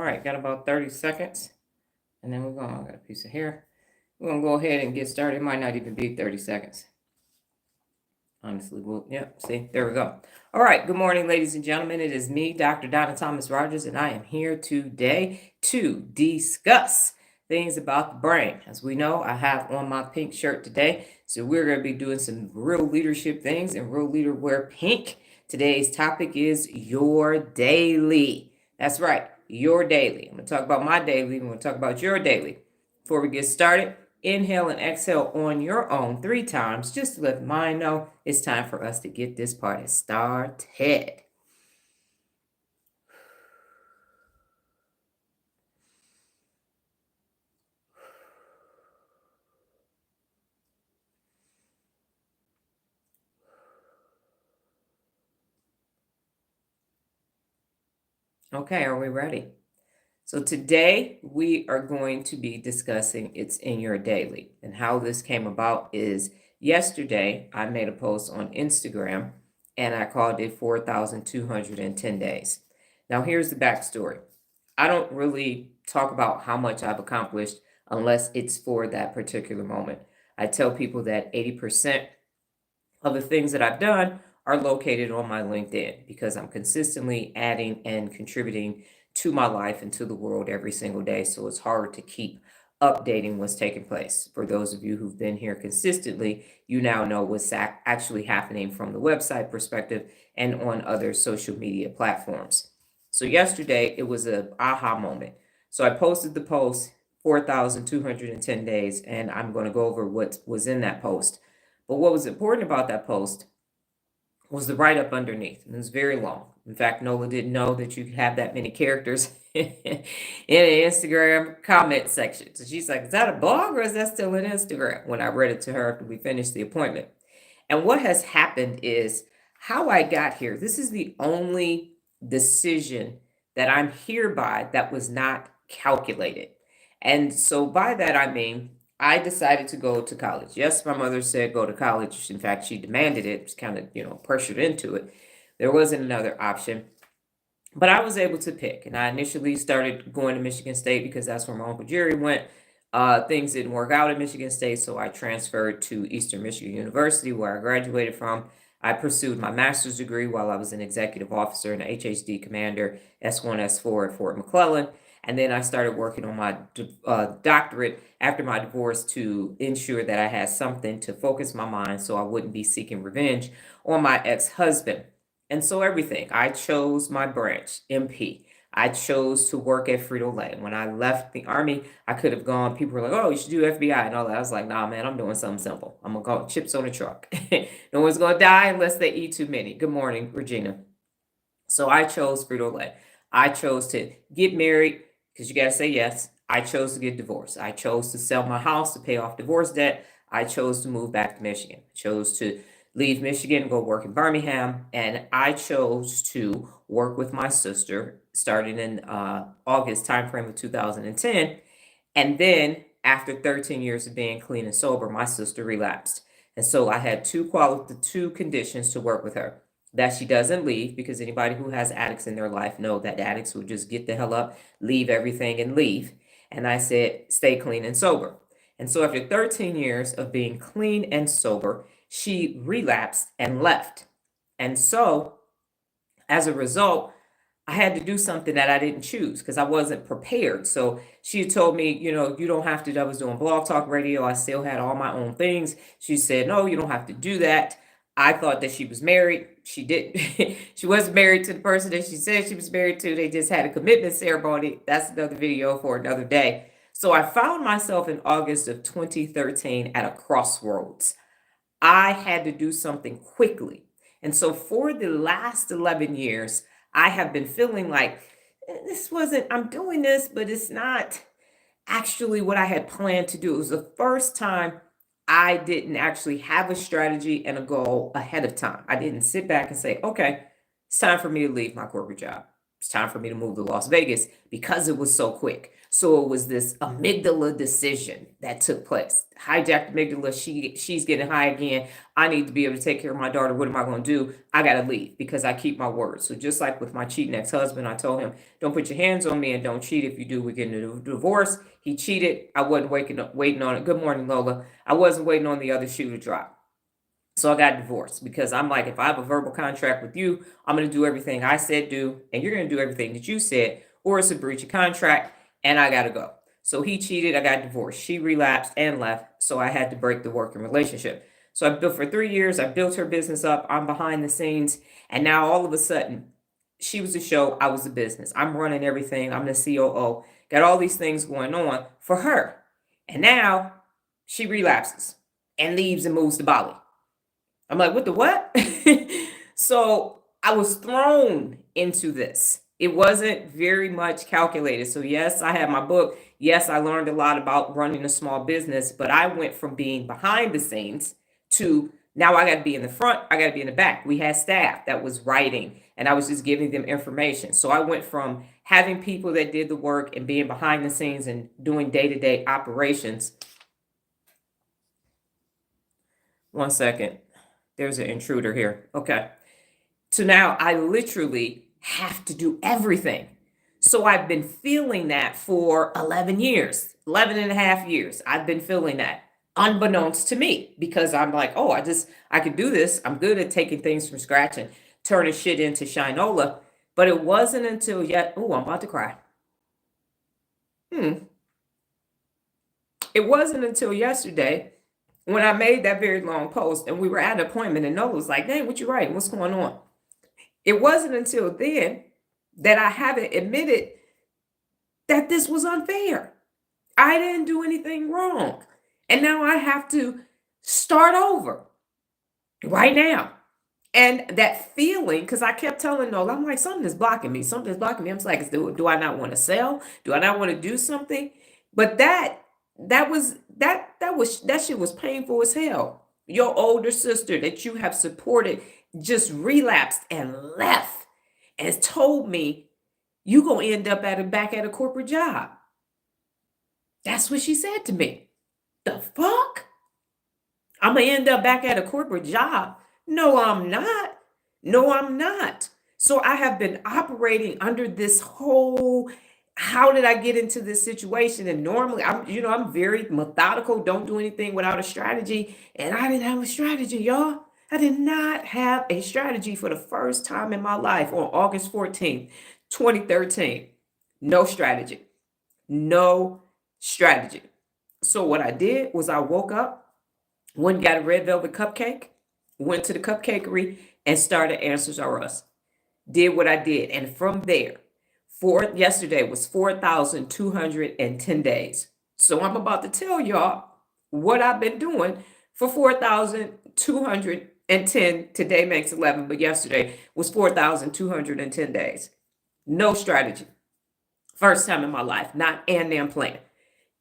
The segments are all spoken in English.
right, got about 30 seconds. And then I got a piece of hair. We're going to go ahead and get started. It might not even be 30 seconds. Honestly, see, there we go. All right, good morning, ladies and gentlemen. It is me, Dr. Donna Thomas-Rodgers, and I am here today to discuss things about the brain. As we know, I have on my pink shirt today, so we're going to be doing some real leadership things, and real leader wear pink. Today's topic is your daily. That's right, your daily. I'm going to talk about my daily, and we're going to talk about your daily. Before we get started, inhale and exhale on your own 3 times, just to let the mind know it's time for us to get this party started. Okay, are we ready? So today we are going to be discussing It's in Your Daily. And how this came about is yesterday I made a post on Instagram and I called it 4,210 days. Now here's the backstory. I don't really talk about how much I've accomplished unless it's for that particular moment. I tell people that 80% of the things that I've done are located on my LinkedIn because I'm consistently adding and contributing to my life and to the world every single day. So it's hard to keep updating what's taking place. For those of you who've been here consistently, you now know what's actually happening from the website perspective and on other social media platforms. So yesterday it was an aha moment. So I posted the post 4,210 days, and I'm going to go over what was in that post. But what was important about that post was the write-up underneath. And it was very long. In fact, Nola didn't know that you could have that many characters in an Instagram comment section. So she's like, is that a blog or is that still an Instagram? When I read it to her after we finished the appointment. And what has happened is how I got here. This is the only decision that I'm hereby that was not calculated. And so by that, I mean, I decided to go to college. Yes, my mother said go to college. In fact, she demanded it. It's kind of, pressured into it. There wasn't another option. But I was able to pick. And I initially started going to Michigan State because that's where my Uncle Jerry went. Things didn't work out at Michigan State, so I transferred to Eastern Michigan University, where I graduated from. I pursued my master's degree while I was an executive officer and a HHD commander, S1, S4 at Fort McClellan. And then I started working on my doctorate after my divorce to ensure that I had something to focus my mind so I wouldn't be seeking revenge on my ex-husband. And so everything, I chose my branch, MP. I chose to work at Frito-Lay. When I left the Army, I could have gone, people were like, oh, you should do FBI and all that. I was like, nah, man, I'm doing something simple. I'm going to call chips on a truck. No one's going to die unless they eat too many. Good morning, Regina. So I chose Frito-Lay. I chose to get married because you got to say yes. I chose to get divorced. I chose to sell my house to pay off divorce debt. I chose to move back to Michigan. I chose to leave Michigan and go work in Birmingham. And I chose to work with my sister starting in August timeframe of 2010. And then after 13 years of being clean and sober, my sister relapsed. And so I had two conditions to work with her. That she doesn't leave, because anybody who has addicts in their life know that addicts will just get the hell up, leave everything and leave. And I said, stay clean and sober. And so after 13 years of being clean and sober, she relapsed and left. And so as a result, I had to do something that I didn't choose because I wasn't prepared. So she had told me, you don't have to. I was doing blog talk radio. I still had all my own things. She said, no, you don't have to do that. I thought that she was married. She didn't. She wasn't married to the person that she said she was married to. They just had a commitment ceremony. That's another video for another day. So I found myself in August of 2013 at a crossroads. I had to do something quickly. And so for the last 11 years, I have been feeling like I'm doing this, but it's not actually what I had planned to do. It was the first time I didn't actually have a strategy and a goal ahead of time. I didn't sit back and say, okay, it's time for me to leave my corporate job. It's time for me to move to Las Vegas, because it was so quick. So it was this amygdala decision that took place. Hijacked amygdala. She's getting high again. I need to be able to take care of my daughter. What am I going to do? I got to leave because I keep my word. So just like with my cheating ex-husband, I told him, don't put your hands on me and don't cheat. If you do, we're getting a divorce. He cheated. I wasn't waiting on it. Good morning, Lola. I wasn't waiting on the other shoe to drop. So I got divorced because I'm like, if I have a verbal contract with you, I'm going to do everything I said do, and you're going to do everything that you said, or it's a breach of contract, and I got to go. So he cheated. I got divorced. She relapsed and left. So I had to break the working relationship. So I built for 3 years. I built her business up. I'm behind the scenes. And now all of a sudden, she was the show. I was the business. I'm running everything. I'm the COO. Got all these things going on for her. And now she relapses and leaves and moves to Bali. I'm like, what the what? So I was thrown into this. It wasn't very much calculated. So yes, I had my book. Yes, I learned a lot about running a small business, but I went from being behind the scenes to now I got to be in the front. I got to be in the back. We had staff that was writing and I was just giving them information. So I went from having people that did the work and being behind the scenes and doing day-to-day operations. One second. There's an intruder here. Okay. So now I literally have to do everything. So I've been feeling that for 11 years, 11 and a half years. I've been feeling that unbeknownst to me because I'm like, oh, I could do this. I'm good at taking things from scratch and turning shit into Shinola. But it wasn't until I'm about to cry. It wasn't until yesterday when I made that very long post and we were at an appointment and Noah was like, dang, what you writing? What's going on? It wasn't until then that I haven't admitted that this was unfair. I didn't do anything wrong. And now I have to start over right now. And that feeling, because I kept telling Nola, I'm like, something is blocking me. Something's blocking me. I'm like, do I not want to sell? Do I not want to do something? But that shit was painful as hell. Your older sister that you have supported just relapsed and left and told me you gonna end up back at a corporate job. That's what she said to me. The fuck? I'm gonna end up back at a corporate job. No, I'm not. No, I'm not. So I have been operating under this whole how did I get into this situation? And normally I'm very methodical, don't do anything without a strategy. And I didn't have a strategy, y'all. I did not have a strategy for the first time in my life on August 14th, 2013. No strategy. No strategy. So what I did was I woke up, went and got a red velvet cupcake, went to the cupcakery and started Answers Are Us. Did what I did. And from there, yesterday was 4,210 days. So I'm about to tell y'all what I've been doing for 4,210. Today makes 11, but yesterday was 4,210 days. No strategy. First time in my life, not and damn plan.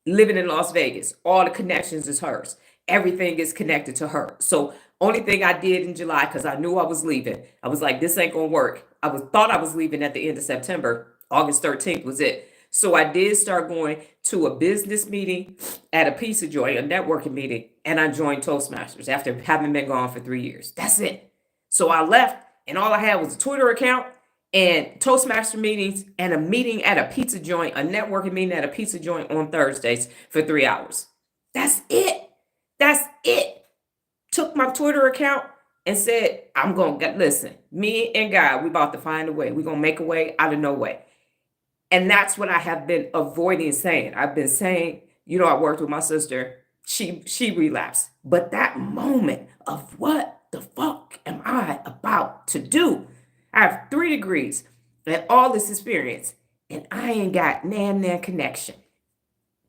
Living in Las Vegas, all the connections is hers. Everything is connected to her. So only thing I did in July, because I knew I was leaving, I was like, this ain't gonna work. Thought I was leaving at the end of September. August 13th was it. So I did start going to a business meeting at a pizza joint, a networking meeting, and I joined Toastmasters after having been gone for 3 years. That's it. So I left, and all I had was a Twitter account and Toastmaster meetings and a meeting at a pizza joint, a networking meeting at a pizza joint on Thursdays for 3 hours. That's it. That's it. Took my Twitter account and said, I'm going to listen, me and God, we about to find a way. We're going to make a way out of no way. And that's what I have been avoiding saying. I've been saying, I worked with my sister. She relapsed. But that moment of what the fuck am I about to do? I have 3 degrees and all this experience, and I ain't got nan connection.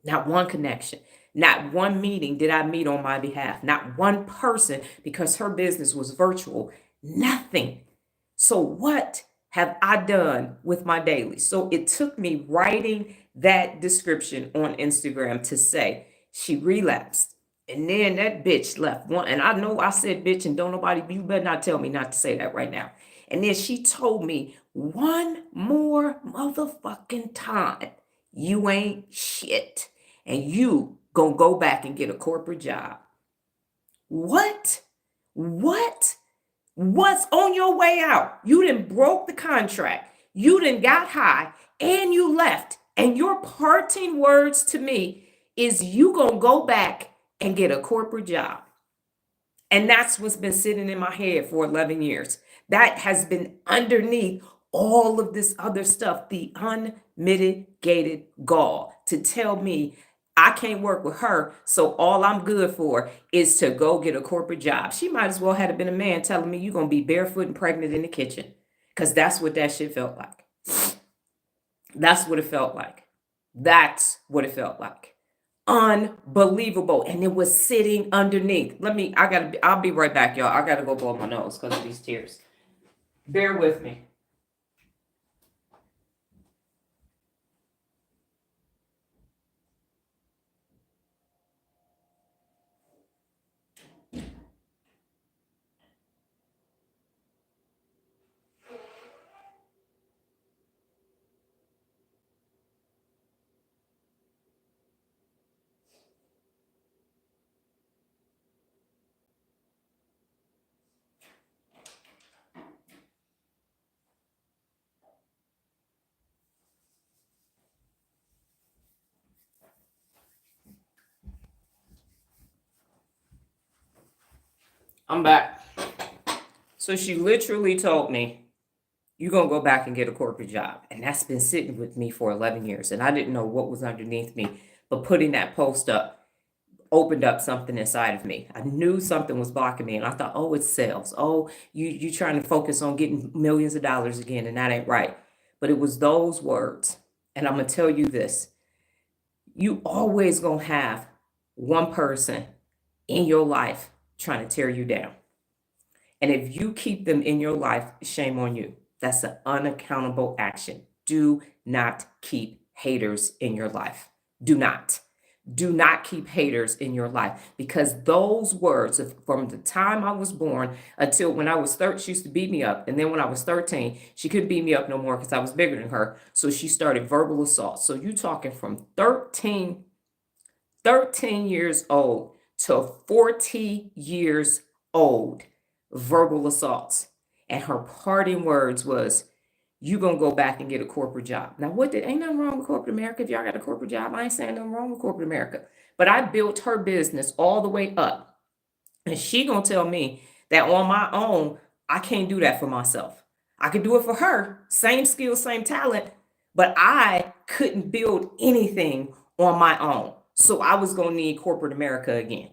Not one connection. Not one meeting did I meet on my behalf. Not one person, because her business was virtual. Nothing. So what have I done with my daily? So it took me writing that description on Instagram to say she relapsed. And then that bitch left one. And I know I said bitch and you better not tell me not to say that right now. And then she told me one more motherfucking time, You ain't shit. And you gonna go back and get a corporate job. What? What? What's on your way out? You done broke the contract. You done got high and you left. And your parting words to me is you gonna go back and get a corporate job. And that's what's been sitting in my head for 11 years. That has been underneath all of this other stuff, the unmitigated gall to tell me I can't work with her. So all I'm good for is to go get a corporate job. She might as well have been a man telling me you're going to be barefoot and pregnant in the kitchen, because that's what that shit felt like. That's what it felt like. That's what it felt like. Unbelievable. And it was sitting underneath. I'll be right back, y'all. I gotta go blow my nose because of these tears. Bear with me. I'm back. So she literally told me, you're going to go back and get a corporate job. And that's been sitting with me for 11 years. And I didn't know what was underneath me. But putting that post up opened up something inside of me. I knew something was blocking me. And I thought, oh, it's sales. Oh, you trying to focus on getting millions of dollars again. And that ain't right. But it was those words. And I'm going to tell you this. You always going to have one person in your life trying to tear you down. And if you keep them in your life, shame on you. That's an unaccountable action. Do not keep haters in your life. Do not. Do not keep haters in your life, because those words from the time I was born until when I was 13, she used to beat me up. And then when I was 13, she couldn't beat me up no more because I was bigger than her. So she started verbal assault. So you talking from 13 years old to 40 years old, verbal assaults. And her parting words was, you gonna go back and get a corporate job. Now, ain't nothing wrong with corporate America. If y'all got a corporate job, I ain't saying nothing wrong with corporate America. But I built her business all the way up. And she gonna tell me that on my own, I can't do that for myself. I could do it for her, same skill, same talent, but I couldn't build anything on my own. So I was gonna need corporate America again.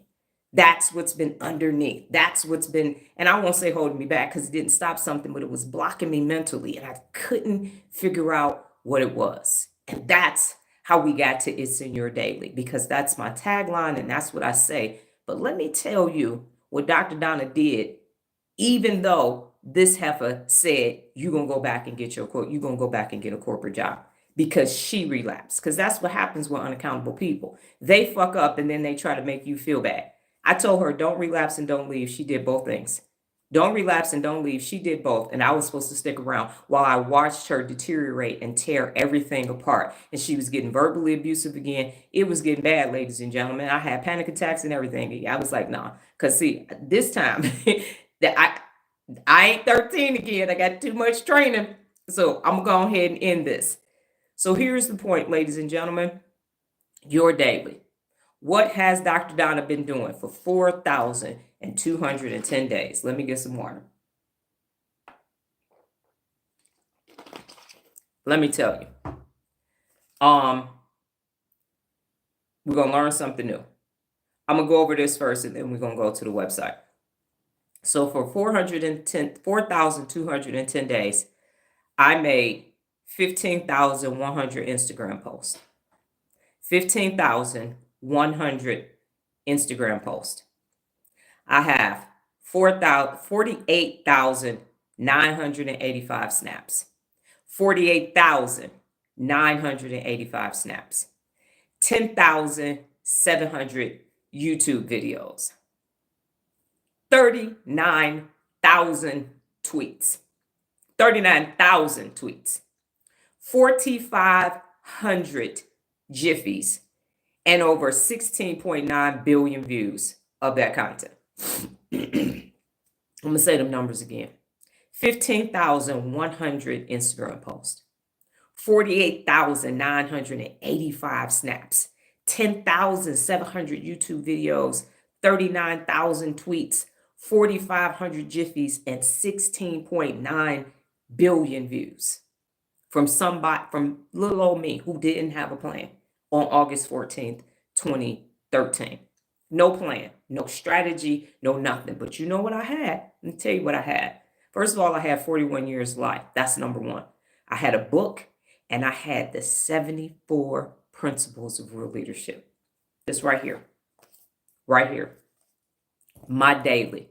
That's what's been underneath. That's what's been, and I won't say holding me back because it didn't stop something, but it was blocking me mentally. And I couldn't figure out what it was. And that's how we got to It's in Your Daily, because that's my tagline and that's what I say. But let me tell you what Dr. Donna did, even though this heifer said, you're going to go back and get you're going to go back and get a corporate job, because she relapsed. Because that's what happens with unaccountable people. They fuck up and then they try to make you feel bad. I told her, don't relapse and don't leave. She did both things. Don't relapse and don't leave. She did both. And I was supposed to stick around while I watched her deteriorate and tear everything apart. And she was getting verbally abusive again. It was getting bad, ladies and gentlemen. I had panic attacks and everything. I was like, nah. Because see, this time, that I ain't 13 again. I got too much training. So I'm going to go ahead and end this. So here's the point, ladies and gentlemen. Your daily. What has Dr. Donna been doing for 4,210 days? Let me get some water. Let me tell you. We're going to learn something new. I'm going to go over this first and then we're going to go to the website. So for 4,210 days, I made 15,100 Instagram posts. 15,100 Instagram posts. I have 48,985 snaps. 48,985 snaps. 10,700 YouTube videos. 39,000 tweets. 39,000 tweets. 4,500 jiffies and over 16.9 billion views of that content. I'm going to say them numbers again. 15,100 Instagram posts, 48,985 snaps, 10,700 YouTube videos, 39,000 tweets, 4,500 jiffies, and 16.9 billion views from little old me who didn't have a plan on August 14th, 2013. No plan, no strategy, no nothing. But you know what I had? Let me tell you what I had. First of all, I had 41 years of life. That's number one. I had a book, and I had the 74 principles of real leadership. This right here. Right here. My daily.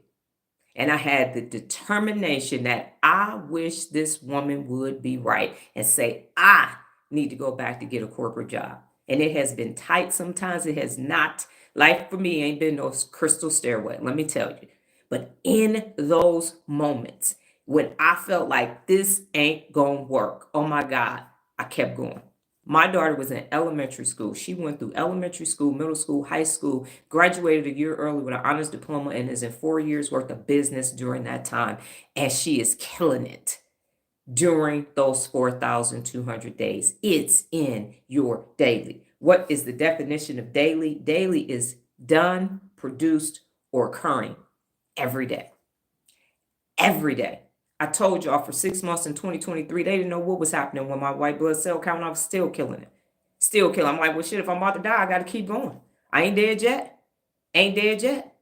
And I had the determination that I wish this woman would be right and say, I need to go back to get a corporate job. And it has been tight sometimes. It has not. Life for me ain't been no crystal stairway, let me tell you. But in those moments when I felt like this ain't gonna work, oh my God, I kept going. My daughter was in elementary school. She went through elementary school, middle school, high school, graduated a year early with an honors diploma, and is in 4 years worth of business during that time. And she is killing it during those 4,200 days. It's in your daily. What is the definition of daily? Daily is done, produced, or occurring every day. Every day. I told y'all for 6 months in 2023, they didn't know what was happening when my white blood cell count, I was still killing it. Still killing. I'm like, well, shit, if I'm about to die, I got to keep going. I ain't dead yet. Ain't dead yet.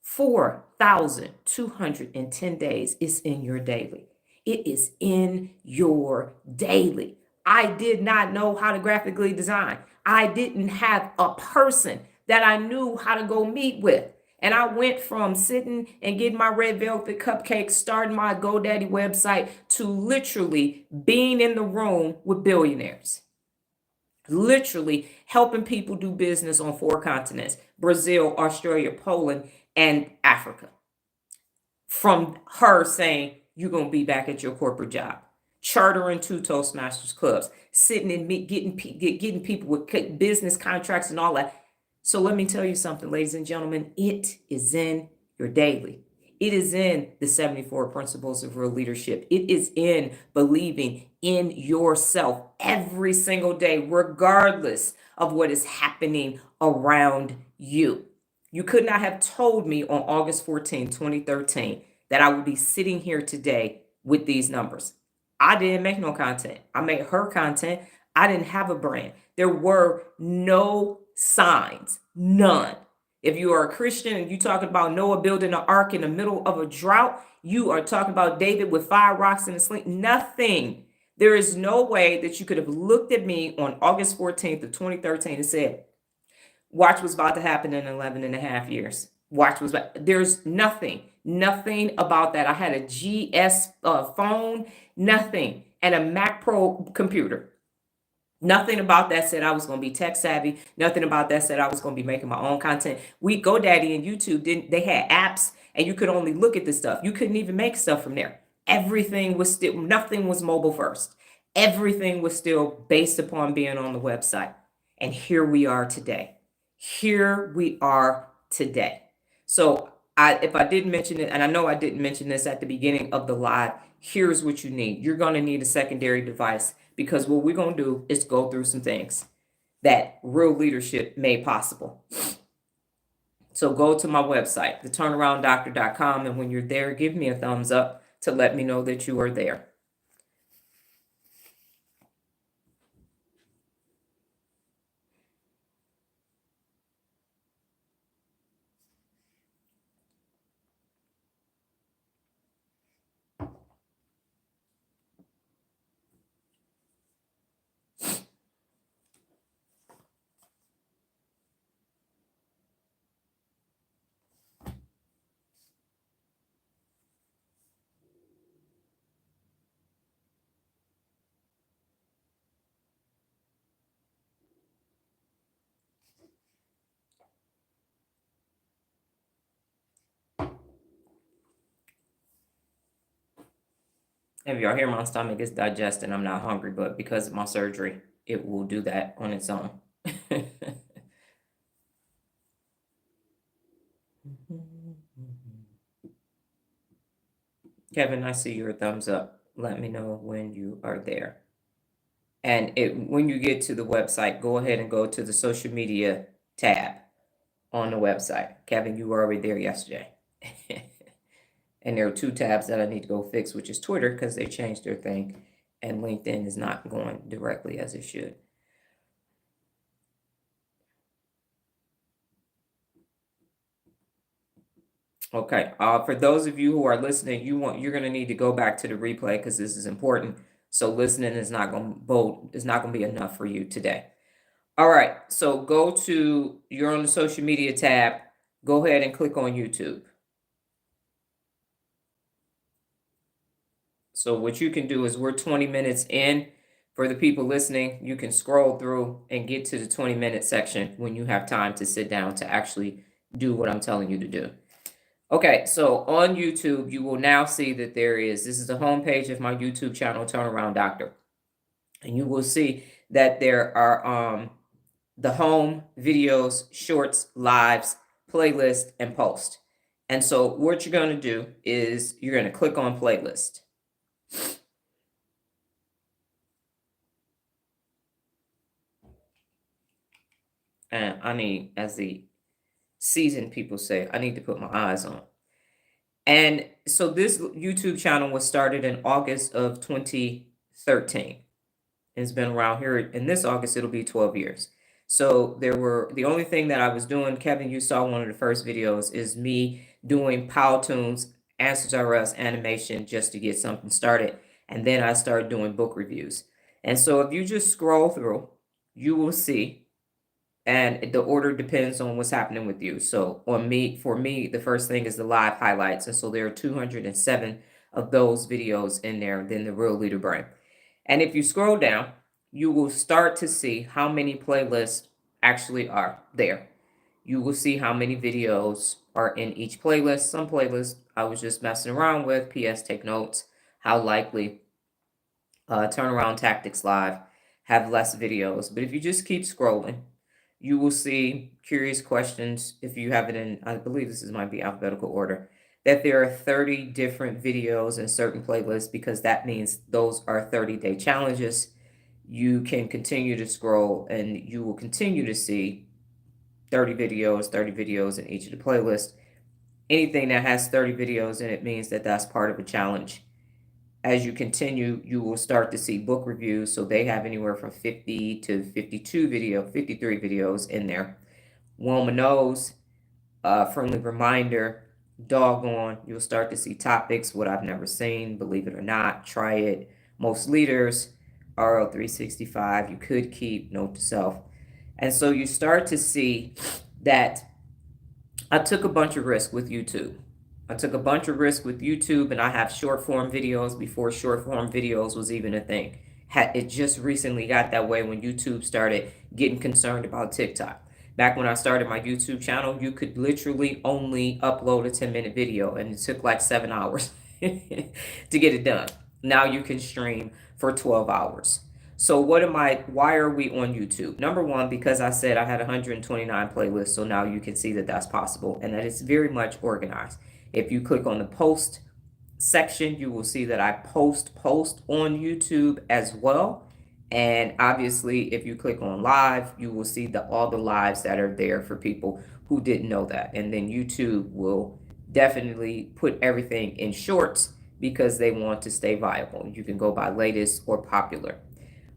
4,210 days is in your daily. It is in your daily. I did not know how to graphically design. I didn't have a person that I knew how to go meet with. And I went from sitting and getting my red velvet cupcakes, starting my GoDaddy website, to literally being in the room with billionaires. Literally helping people do business on 4 continents: Brazil, Australia, Poland, and Africa. From her saying, you're going to be back at your corporate job. Chartering 2 Toastmasters clubs, sitting and getting people with business contracts and all that. So let me tell you something, ladies and gentlemen, it is in your daily. It is in the 74 principles of real leadership. It is in believing in yourself every single day, regardless of what is happening around you. You could not have told me on August 14, 2013, that I would be sitting here today with these numbers. I didn't make no content. I made her content. I didn't have a brand. There were no signs, none. If you are a Christian and you talking about Noah building an ark in the middle of a drought, you are talking about David with 5 rocks in a sling. Nothing. There is no way that you could have looked at me on August 14th of 2013 and said, watch what's about to happen in 11 and a half years. Watch what's about. There's nothing about that. I had a GS phone, nothing, and a Mac Pro computer. Nothing about that said I was going to be tech savvy. Nothing about that said I was going to be making my own content. GoDaddy and YouTube they had apps, and you could only look at the stuff. You couldn't even make stuff from there. Everything was still, nothing was mobile first. Everything was still based upon being on the website. And here we are today. Here we are today. So if I didn't mention it, and I know I didn't mention this at the beginning of the live, here's what you need. You're going to need a secondary device, because what we're going to do is go through some things that real leadership made possible. So go to my website, theturnarounddoctor.com, and when you're there, give me a thumbs up to let me know that you are there. If y'all hear my stomach is digesting, I'm not hungry, but because of my surgery, it will do that on its own. Kevin, I see your thumbs up. Let me know when you are there. And when you get to the website, go ahead and go to the social media tab on the website. Kevin, you were already there yesterday. And there are two tabs that I need to go fix, which is Twitter, because they changed their thing, and LinkedIn is not going directly as it should. Okay. For those of you who are listening, you're going to need to go back to the replay because this is important. So listening is not going to be enough for you today. All right. So you're on the social media tab. Go ahead and click on YouTube. So what you can do is we're 20 minutes in. For the people listening, you can scroll through and get to the 20-minute section when you have time to sit down to actually do what I'm telling you to do. Okay, so on YouTube, you will now see that this is the homepage of my YouTube channel, Turnaround Doctor. And you will see that there are the home, videos, shorts, lives, playlist, and post. And so what you're going to do is you're going to click on playlist. And I need, as the seasoned people say, I need to put my eyes on. And so this YouTube channel was started in August of 2013. It's been around here. In this August, it'll be 12 years. So the only thing that I was doing, Kevin, you saw one of the first videos, is me doing Powtoons, Answers I Us animation just to get something started. And then I started doing book reviews. And so if you just scroll through, you will see, and the order depends on what's happening with you. So for me, the first thing is the live highlights. And so there are 207 of those videos in there, then the Real Leader Brain. And if you scroll down, you will start to see how many playlists actually are there. You will see how many videos are in each playlist. Some playlists I was just messing around with. PS, take notes. How likely Turnaround Tactics Live have less videos. But if you just keep scrolling, you will see curious questions. If you have it in, I believe this might be alphabetical order, that there are 30 different videos in certain playlists because that means those are 30-day challenges. You can continue to scroll and you will continue to see 30 videos in each of the playlists. Anything that has 30 videos in it means that that's part of a challenge. As you continue, you will start to see book reviews. So they have anywhere from 50 to 53 videos in there. Wilma Knows, Friendly Reminder, Doggone. You'll start to see topics, what I've never seen, believe it or not, try it. Most Leaders, RL365, you could keep, note to self. And so you start to see that I took a bunch of risks with YouTube. And I have short form videos before short form videos was even a thing. It just recently got that way when YouTube started getting concerned about TikTok. Back when I started my YouTube channel, you could literally only upload a 10-minute video, and it took like 7 hours to get it done. Now you can stream for 12 hours. So why are we on YouTube? Number one, because I said I had 129 playlists, so now you can see that that's possible and that it's very much organized. If you click on the post section, you will see that I post on YouTube as well. And obviously, if you click on live, you will see all the lives that are there for people who didn't know that. And then YouTube will definitely put everything in shorts because they want to stay viable. You can go by latest or popular.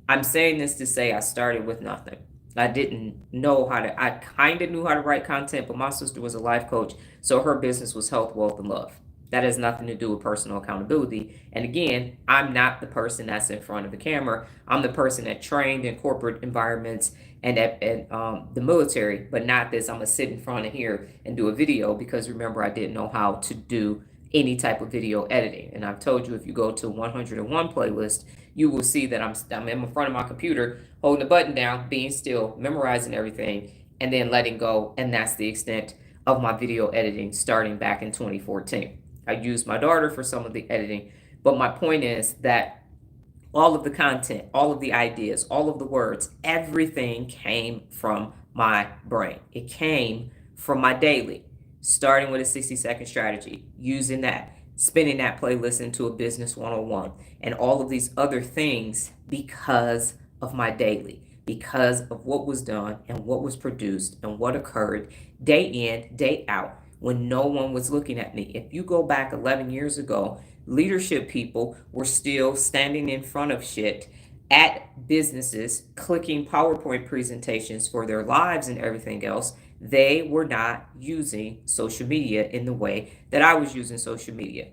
I'm saying this to say I started with nothing. I didn't know I kind of knew how to write content, but my sister was a life coach, so her business was health, wealth, and love. That has nothing to do with personal accountability. And again, I'm not the person that's in front of the camera. I'm the person that trained in corporate environments and at the military, but not this. I'm going to sit in front of here and do a video because remember, I didn't know how to do any type of video editing. And I've told you, if you go to 101 playlist, you will see that I'm in front of my computer, holding the button down, being still, memorizing everything, and then letting go. And that's the extent of my video editing starting back in 2014. I used my daughter for some of the editing, but my point is that All of the content, all of the ideas, all of the words, everything came from my brain. It came from my daily, starting with a 60-second strategy, using that, spinning that playlist into a business 101, and all of these other things because of my daily, because of what was done and what was produced and what occurred day in, day out when no one was looking at me. If you go back 11 years ago, leadership people were still standing in front of shit at businesses, clicking PowerPoint presentations for their lives and everything else. They were not using social media in the way that I was using social media.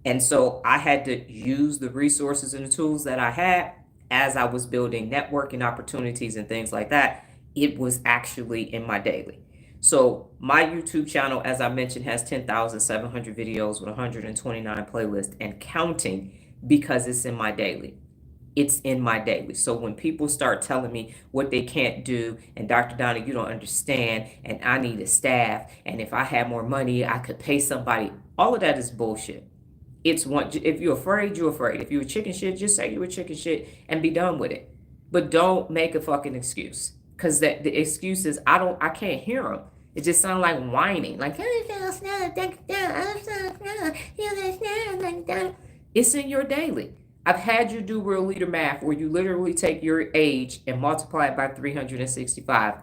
And so I had to use the resources and the tools that I had as I was building networking opportunities and things like that. It was actually in my daily. So my YouTube channel, as I mentioned, has 10,700 videos with 129 playlists and counting because it's in my daily. It's in my daily. So when people start telling me what they can't do, and Dr. Donna, you don't understand, and I need a staff, and if I had more money, I could pay somebody, all of that is bullshit. It's one. If you're afraid, you're afraid. If you're a chicken shit, just say you're a chicken shit and be done with it. But don't make a fucking excuse, because that the excuses I can't hear them. It just sounds like whining, like it's in your daily. I've had you do real leader math where you literally take your age and multiply it by 365.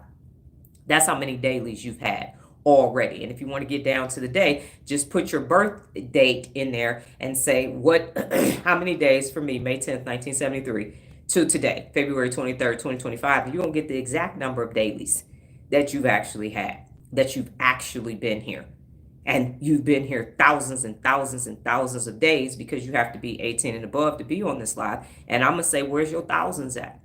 That's how many dailies you've had already. And if you want to get down to the day, just put your birth date in there and say what how many days for me, May 10th, 1973 to today, February 23rd, 2025, and you're going to get the exact number of dailies that you've actually had, that you've actually been here. And you've been here thousands and thousands and thousands of days because you have to be 18 and above to be on this live. And I'm going to say, where's your thousands at?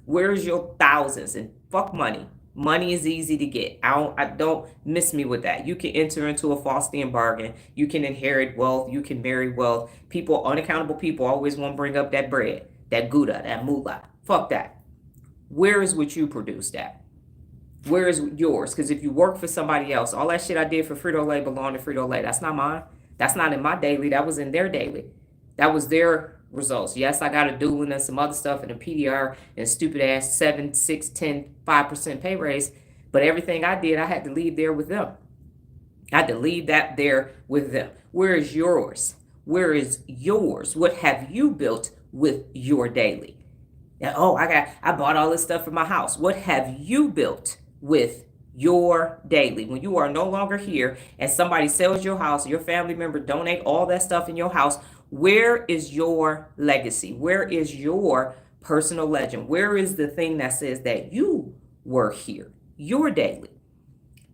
Where's your thousands? And fuck money. Money is easy to get. I don't miss me with that. You can enter into a Faustian bargain. You can inherit wealth. You can marry wealth. People, unaccountable people, always want to bring up that bread, that gouda, that moolah. Fuck that. Where is what you produced at? Where is yours? Because if you work for somebody else, all that shit I did for Frito-Lay belonged to Frito-Lay. That's not mine. That's not in my daily. That was in their daily. That was their results. Yes, I got a dueling and some other stuff and a PDR and stupid ass 7, 6, 10, 5% pay raise. But everything I did, I had to leave there with them. I had to leave that there with them. Where is yours? Where is yours? What have you built with your daily? Now, oh, I bought all this stuff for my house. What have you built with your daily? When you are no longer here and somebody sells your house, your family member donate all that stuff in your house, where is your legacy? Where is your personal legend? Where is the thing that says that you were here? Your daily,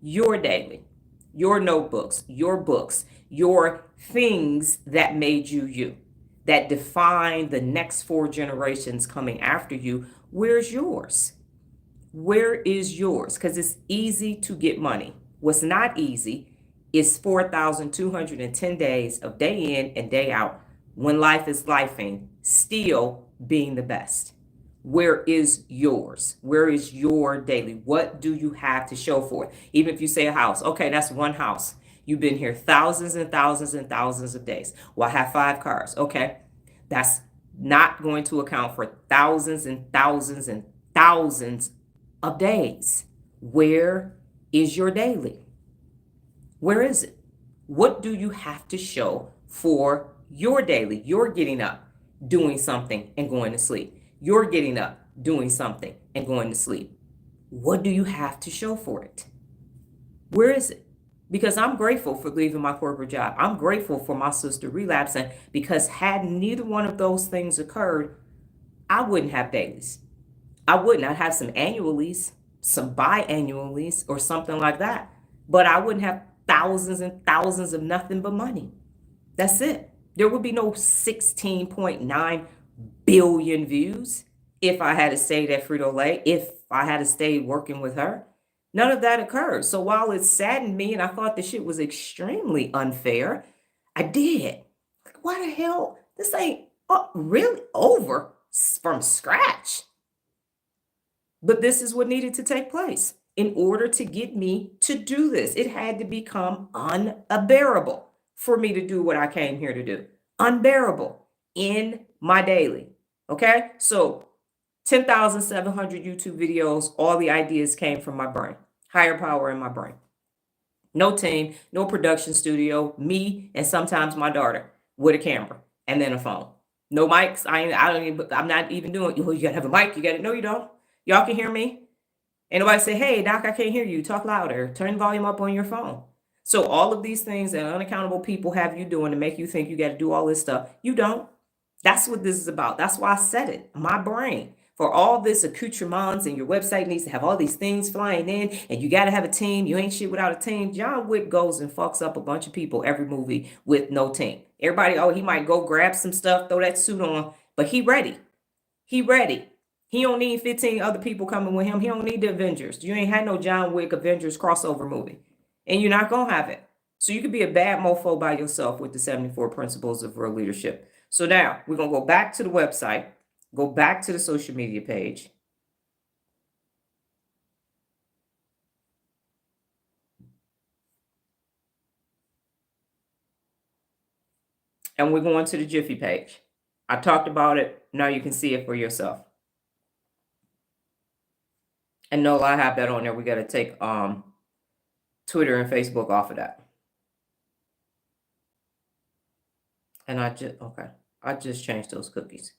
your daily, your notebooks, your books, your things that made you you, that define the next 4 generations coming after you. Where's yours? Where is yours? Because it's easy to get money. What's not easy is 4,210 days of day in and day out when life is lifing, still being the best. Where is yours? Where is your daily? What do you have to show for it? Even if you say a house, okay, that's one house. You've been here thousands and thousands and thousands of days. Well, I have 5 cars. Okay, that's not going to account for thousands and thousands and thousands of days. Where is your daily? Where is it? What do you have to show for your daily? You're getting up, doing something, and going to sleep. You're getting up, doing something, and going to sleep. What do you have to show for it? Where is it? Because I'm grateful for leaving my corporate job. I'm grateful for my sister relapsing, because had neither one of those things occurred, I wouldn't have dailies. I wouldn't. I'd have some annual some biannual or something like that. But I wouldn't have thousands and thousands of nothing but money. That's it. There would be no 16.9 billion views if I had stayed at Frito-Lay, if I had stayed working with her. None of that occurred. So while it saddened me and I thought the shit was extremely unfair, I did. Like, why the hell? This ain't really over from scratch. But this is what needed to take place in order to get me to do this. It had to become unbearable for me to do what I came here to do. Unbearable in my daily. Okay, so 10,700 YouTube videos, all the ideas came from my brain, higher power in my brain. No team, no production studio, me and sometimes my daughter with a camera and then a phone. No mics. I don't even, I'm not even doing, you gotta have a mic. You gotta, no, you don't. Y'all can hear me. And nobody say, hey, Doc, I can't hear you. Talk louder. Turn volume up on your phone. So all of these things that unaccountable people have you doing to make you think you got to do all this stuff, you don't. That's what this is about. That's why I said it. My brain. For all this accoutrements and your website needs to have all these things flying in and you got to have a team. You ain't shit without a team. John Wick goes and fucks up a bunch of people every movie with no team. Everybody, oh, he might go grab some stuff, throw that suit on, but he ready. He ready. He don't need 15 other people coming with him. He don't need the Avengers. You ain't had no John Wick Avengers crossover movie. And you're not going to have it. So you could be a bad mofo by yourself with the 74 principles of real leadership. So now we're going to go back to the website, go back to the social media page. And we're going to the Jiffy page. I talked about it. Now you can see it for yourself. And no, I have that on there. We got to take Twitter and Facebook off of that. And I just changed those cookies.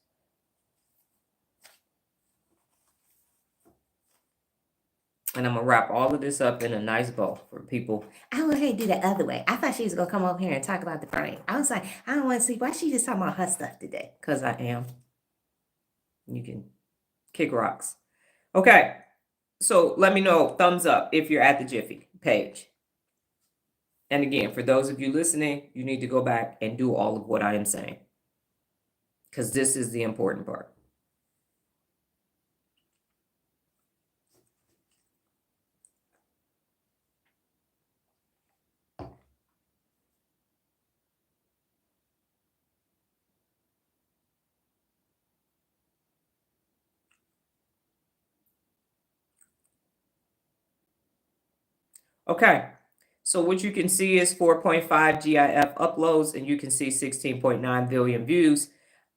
And I'm gonna wrap all of this up in a nice bow for people. I want her to do the other way. I thought she was gonna come over here and talk about the brain. I was like, I don't want to see why she just talking about her stuff today. Cause I am. You can kick rocks. Okay. So let me know, thumbs up if you're at the Jiffy page. And again, for those of you listening, you need to go back and do all of what I am saying. Because this is the important part. Okay, so what you can see is 4.5 GIF uploads, and you can see 16.9 billion views.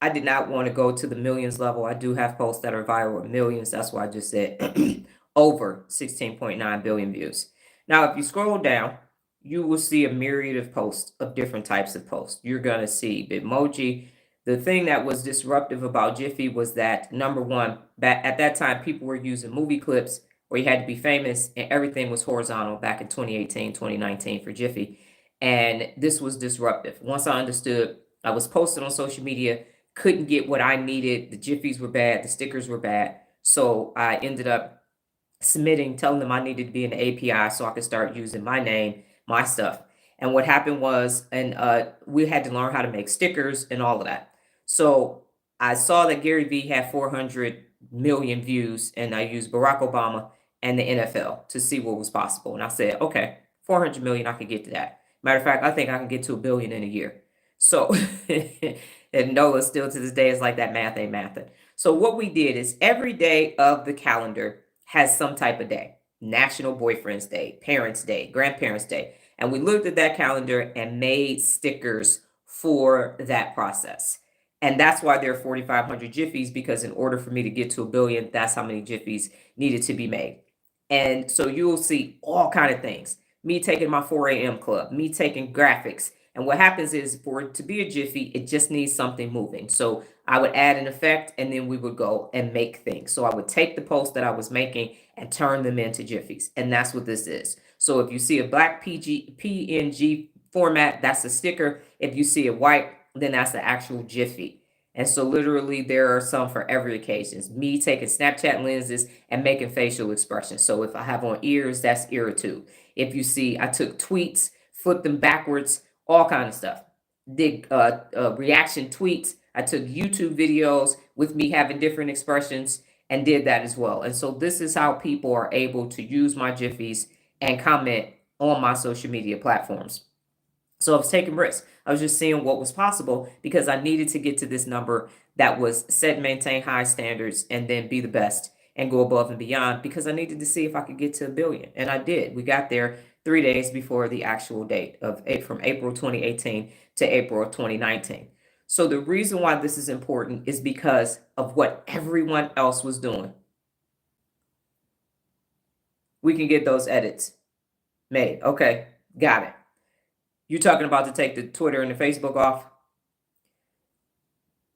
I did not want to go to the millions level. I do have posts that are viral in millions. That's why I just said over 16.9 billion views. Now, if you scroll down, you will see a myriad of posts of different types of posts. You're going to see Bitmoji. The thing that was disruptive about Jiffy was that, number one, at that time, people were using movie clips where you had to be famous and everything was horizontal back in 2018, 2019 for Jiffy. And this was disruptive. Once I understood, I was posted on social media, couldn't get what I needed. The Jiffies were bad, the stickers were bad. So I ended up submitting, telling them I needed to be in the API so I could start using my name, my stuff. And what happened was, we had to learn how to make stickers and all of that. So I saw that Gary Vee had 400 million views, and I used Barack Obama and the NFL to see what was possible. And I said, okay, 400 million, I could get to that. Matter of fact, I think I can get to 1 billion in a year. So, and Noah still to this day is like, that math ain't mathing. So what we did is every day of the calendar has some type of day. National Boyfriend's Day, Parents' Day, Grandparents' Day. And we looked at that calendar and made stickers for that process. And that's why there are 4,500 Jiffies, because in order for me to get to 1 billion, that's how many Jiffies needed to be made. And so you'll see all kind of things. Me taking my 4 a.m. club, me taking graphics. And what happens is, for it to be a Jiffy, it just needs something moving. So I would add an effect, and then we would go and make things. So I would take the posts that I was making and turn them into Jiffies. And that's what this is. So if you see a black PNG format, that's a sticker. If you see a white, then that's the actual Jiffy. And so literally there are some for every occasion. Me taking Snapchat lenses and making facial expressions. So if I have on ears, that's ear too. If you see, I took tweets, flipped them backwards, all kind of stuff. Did reaction tweets. I took YouTube videos with me having different expressions and did that as well. And so this is how people are able to use my Jiffies and comment on my social media platforms. So I was taking risks. I was just seeing what was possible because I needed to get to this number that was set and maintain high standards and then be the best and go above and beyond, because I needed to see if I could get to 1 billion. And I did. We got there 3 days before the actual date of from April 2018 to April of 2019. So the reason why this is important is because of what everyone else was doing. We can get those edits made. Okay, got it. You're talking about to take the Twitter and the Facebook off?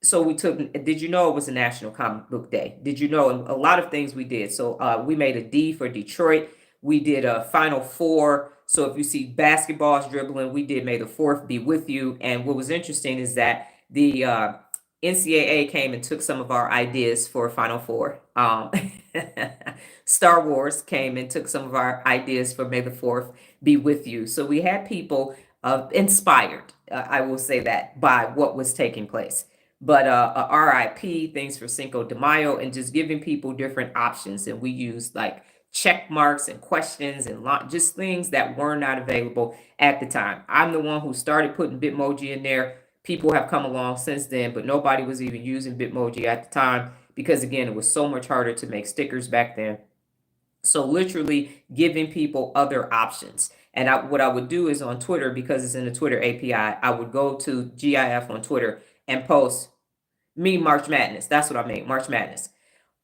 So we took, did you know it was a National Comic Book Day? Did you know a lot of things we did? So we made a D for Detroit. We did a Final Four. So if you see basketballs dribbling, we did May the 4th be with you. And what was interesting is that the NCAA came and took some of our ideas for Final Four. Star Wars came and took some of our ideas for May the 4th be with you. So we had people inspired, I will say that, by what was taking place. But RIP, things for Cinco de Mayo, and just giving people different options. And we used like check marks and questions and just things that were not available at the time. I'm the one who started putting Bitmoji in there. People have come along since then, but nobody was even using Bitmoji at the time because, again, it was so much harder to make stickers back then. So literally giving people other options. And what I would do is on Twitter, because it's in the Twitter API, I would go to GIF on Twitter and post March Madness. That's what I mean, March Madness.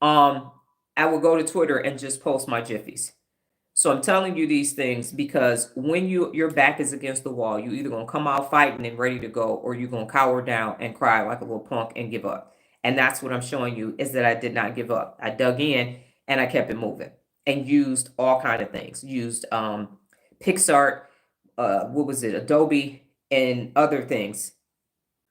I will go to Twitter and just post my jiffies. So I'm telling you these things because when your back is against the wall, you either gonna come out fighting and ready to go, or you're gonna cower down and cry like a little punk and give up. And that's what I'm showing you is that I did not give up. I dug in and I kept it moving and used all kind of things. Used PixArt, what was it, Adobe, and other things.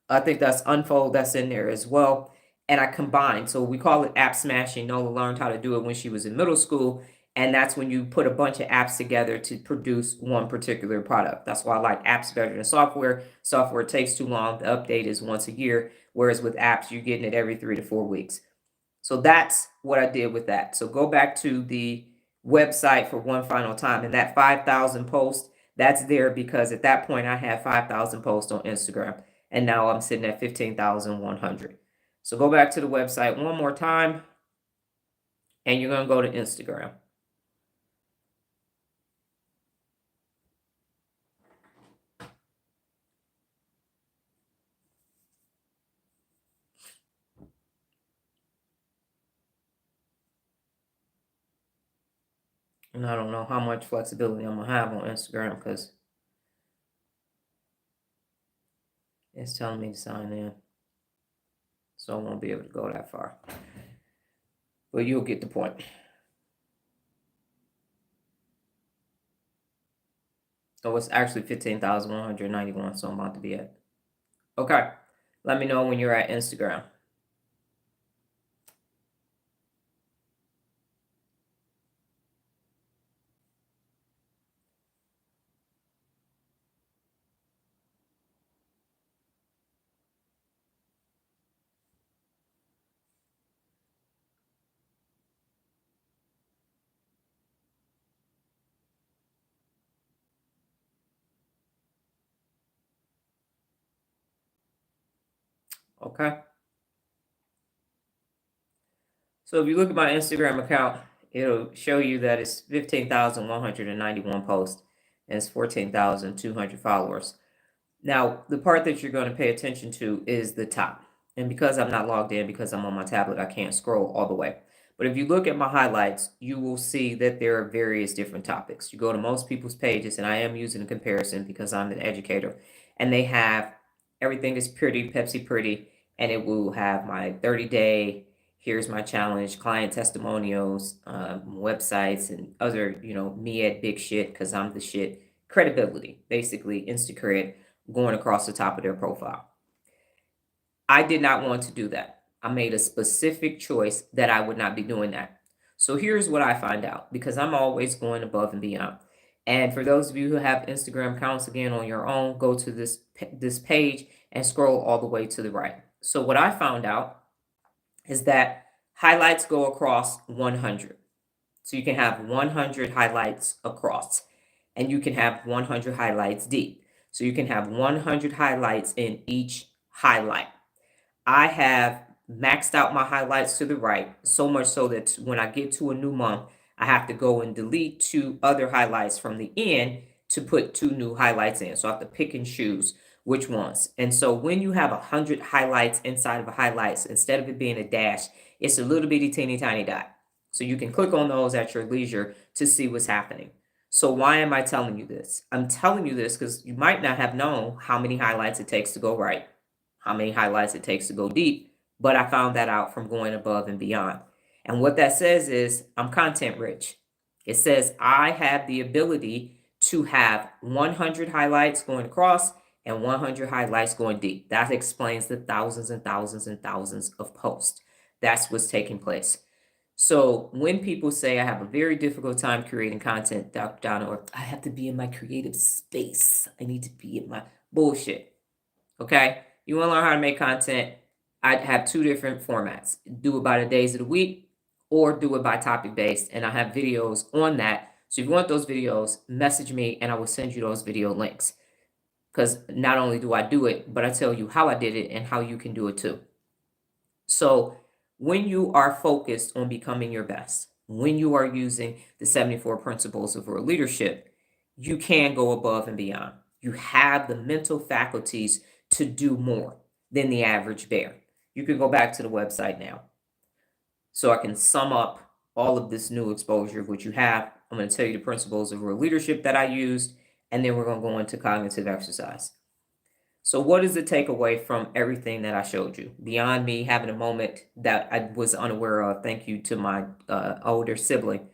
I think that's Unfold that's in there as well. And I combined. So we call it app smashing. Nola learned how to do it when she was in middle school. And that's when you put a bunch of apps together to produce one particular product. That's why I like apps better than software. Software takes too long. The update is once a year. Whereas with apps, you're getting it every 3 to 4 weeks. So that's what I did with that. So go back to the website for one final time. And that 5,000 posts, that's there because at that point I had 5,000 posts on Instagram. And now I'm sitting at 15,100. So go back to the website one more time. And you're going to go to Instagram. And I don't know how much flexibility I'm going to have on Instagram because it's telling me to sign in. So I won't be able to go that far. But you'll get the point. So it's actually 15,191. So I'm about to be at. Okay. Let me know when you're at Instagram. Okay. So if you look at my Instagram account, it'll show you that it's 15,191 posts and it's 14,200 followers. Now, the part that you're going to pay attention to is the top. And because I'm not logged in, because I'm on my tablet, I can't scroll all the way. But if you look at my highlights, you will see that there are various different topics. You go to most people's pages, and I am using a comparison because I'm an educator, and they have everything is pretty, Pepsi pretty, and it will have my 30-day, here's my challenge, client testimonials, websites, and other, me at big shit because I'm the shit, credibility, basically, Instacred going across the top of their profile. I did not want to do that. I made a specific choice that I would not be doing that. So here's what I find out because I'm always going above and beyond. And for those of you who have Instagram accounts, again, on your own, go to this page and scroll all the way to the right. So what I found out is that highlights go across 100. So you can have 100 highlights across, and you can have 100 highlights deep. So you can have 100 highlights in each highlight. I have maxed out my highlights to the right, so much so that when I get to a new month, I have to go and delete 2 other highlights from the end to put 2 new highlights in. So I have to pick and choose which ones. And so when you have 100 highlights inside of a highlights, instead of it being a dash, it's a little bitty teeny tiny dot. So you can click on those at your leisure to see what's happening. So why am I telling you this? I'm telling you this because you might not have known how many highlights it takes to go right, how many highlights it takes to go deep, but I found that out from going above and beyond. And what that says is I'm content rich. It says I have the ability to have 100 highlights going across and 100 highlights going deep. That explains the thousands and thousands and thousands of posts. That's what's taking place. So when people say I have a very difficult time creating content, Dr. Donna, or I have to be in my creative space, I need to be in my bullshit. Okay? You want to learn how to make content? I have two different formats. Do it by the days of the week or do it by topic based. And I have videos on that. So if you want those videos, message me and I will send you those video links. Because not only do I do it, but I tell you how I did it and how you can do it too. So when you are focused on becoming your best, when you are using the 74 principles of real leadership, you can go above and beyond. You have the mental faculties to do more than the average bear. You can go back to the website now. So I can sum up all of this new exposure of what you have. I'm going to tell you the principles of real leadership that I used, and then we're going to go into cognitive exercise. So what is the takeaway from everything that I showed you? Beyond me having a moment that I was unaware of, thank you to my older sibling.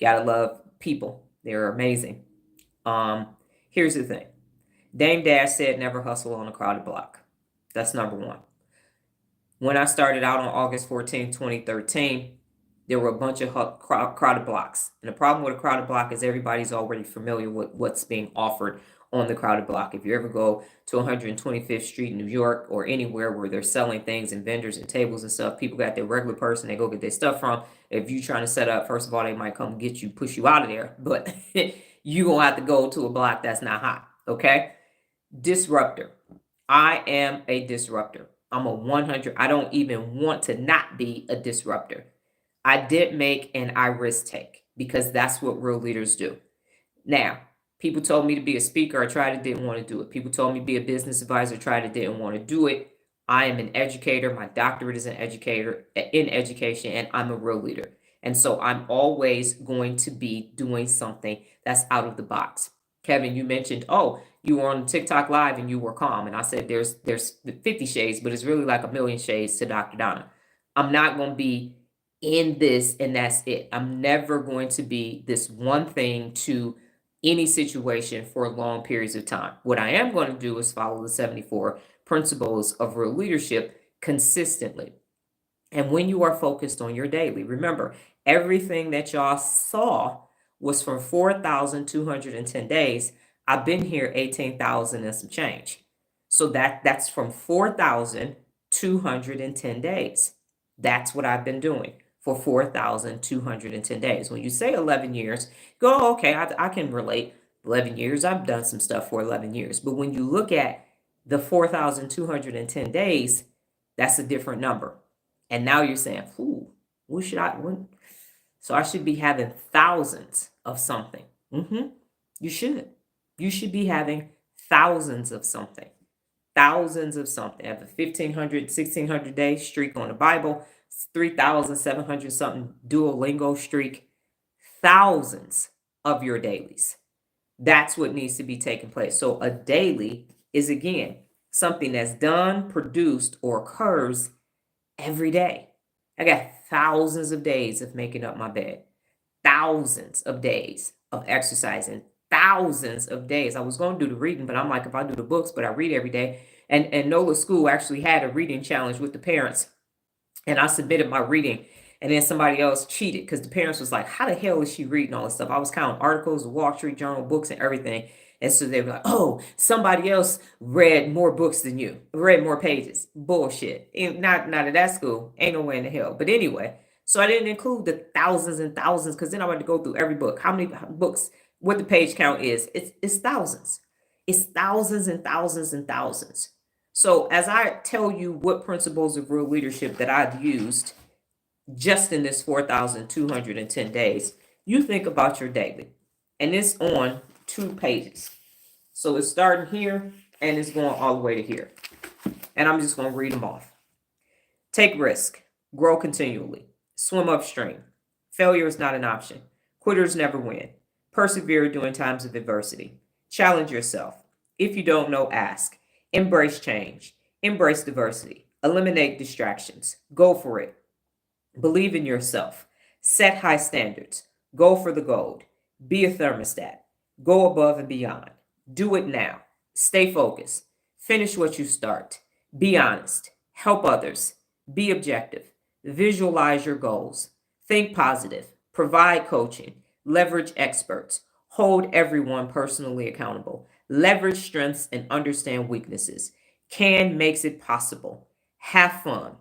Gotta love people. They're amazing. Here's the thing. Dame Dash said never hustle on a crowded block. That's number one. When I started out on August 14, 2013, there were a bunch of crowded blocks. And the problem with a crowded block is everybody's already familiar with what's being offered on the crowded block. If you ever go to 125th Street in New York or anywhere where they're selling things and vendors and tables and stuff, people got their regular person they go get their stuff from. If you're trying to set up, first of all, they might come get you, push you out of there. But you're going to have to go to a block that's not hot. Okay? Disruptor. I am a disruptor. I'm a 100. I don't even want to not be a disruptor. I did make and I risk take because that's what real leaders do. Now, people told me to be a speaker. I tried it, didn't want to do it. People told me to be a business advisor. Tried it, didn't want to do it. I am an educator. My doctorate is an educator in education, and I'm a real leader. And so I'm always going to be doing something that's out of the box. Kevin, you mentioned, oh, you were on TikTok Live and you were calm. And I said, there's 50 shades, but it's really like a million shades to Dr. Donna. I'm not going to be in this and that's it. I'm never going to be this one thing to any situation for long periods of time. What I am going to do is follow the 74 principles of real leadership consistently. And when you are focused on your daily, remember, everything that y'all saw was from 4,210 days. I've been here 18,000 and some change. So that's from 4,210 days. That's what I've been doing for 4,210 days. When you say 11 years, go, okay, I can relate. 11 years, I've done some stuff for 11 years. But when you look at the 4,210 days, that's a different number. And now you're saying, ooh, what should I, what? So I should be having thousands of something. You should. You should be having thousands of something. Thousands of something. I have a 1,500, 1,600 day streak on the Bible, 3,700 something Duolingo streak. Thousands of your dailies. That's what needs to be taking place. So a daily is, again, something that's done, produced, or occurs every day. I got thousands of days of making up my bed, thousands of days of exercising, thousands of days. I was going to do the reading, but I'm like, if I do the books, but I read every day. And NOLA School actually had a reading challenge with the parents. And I submitted my reading. And then somebody else cheated because the parents was like, how the hell is she reading all this stuff? I was counting articles, the Wall Street Journal, books, and everything. And so they were like, oh, somebody else read more books than you, read more pages. Bullshit. Not at that school. Ain't no way in the hell. But anyway, so I didn't include the thousands and thousands because then I had to go through every book. How many books, what the page count is. It's thousands. It's thousands and thousands and thousands. So as I tell you what principles of real leadership that I've used just in this 4,210 days, you think about your daily. And it's on 2 pages. So it's starting here and it's going all the way to here. And I'm just going to read them off. Take risk. Grow continually. Swim upstream. Failure is not an option. Quitters never win. Persevere during times of adversity. Challenge yourself. If you don't know, ask. Embrace change. Embrace diversity. Eliminate distractions. Go for it. Believe in yourself. Set high standards. Go for the gold. Be a thermostat. Go above and beyond. Do it now. Stay focused. Finish what you start. Be honest. Help others. Be objective. Visualize your goals. Think positive. Provide coaching. Leverage experts. Hold everyone personally accountable. Leverage strengths and understand weaknesses. Can makes it possible. Have fun.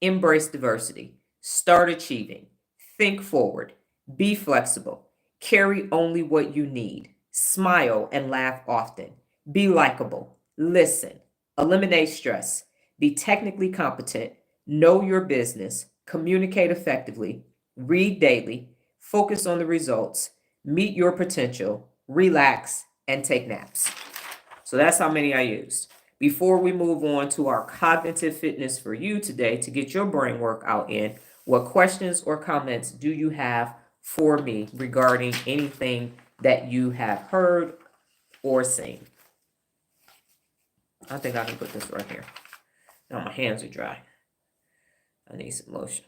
Embrace diversity. Start achieving. Think forward. Be flexible. Carry only what you need. Smile and laugh often. Be likable. Listen. Eliminate stress. Be technically competent. Know your business. Communicate effectively. Read daily. Focus on the results. Meet your potential. Relax and take naps. So that's how many I used. Before we move on to our cognitive fitness for you today to get your brain workout in, what questions or comments do you have for me regarding anything that you have heard or seen? I think I can put this right here. Now my hands are dry. I need some lotion.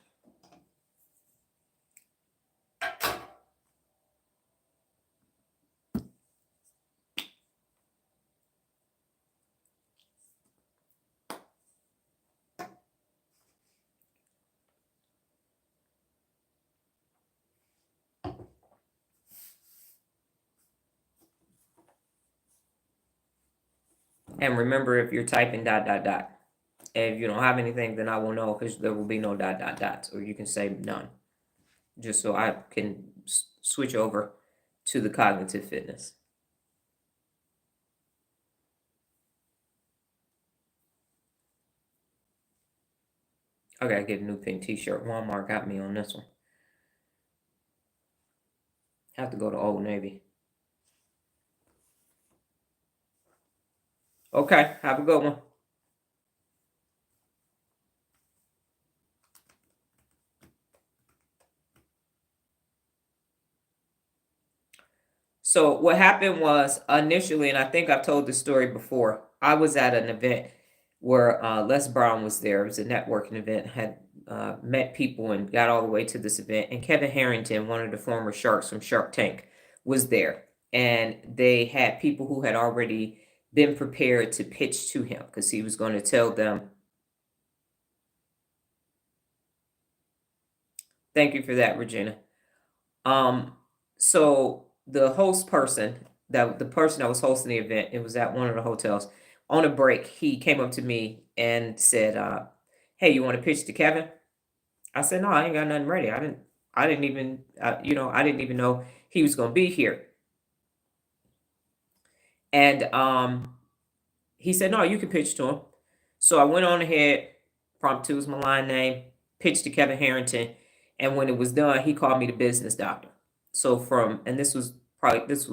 And remember, if you're typing ... and if you don't have anything, then I will know because there will be no ... or you can say none, just so I can switch over to the cognitive fitness. I gotta get a new pink t-shirt. Walmart got me on this one. Have to go to Old Navy. Okay, have a good one. So what happened was initially, and I think I've told this story before, I was at an event where Les Brown was there. It was a networking event, had met people and got all the way to this event. And Kevin Harrington, one of the former sharks from Shark Tank, was there. And they had people who had already been prepared to pitch to him because he was going to tell them. Thank you for that, Regina. So the host person, the person that was hosting the event, it was at one of the hotels. On a break, he came up to me and said, "Hey, you want to pitch to Kevin?" I said, "No, I ain't got nothing ready. I didn't even, I didn't even know he was going to be here." And he said, "No, you can pitch to him." So I went on ahead, prompt was my line name, pitched to Kevin Harrington, and when it was done, he called me the business doctor. So and this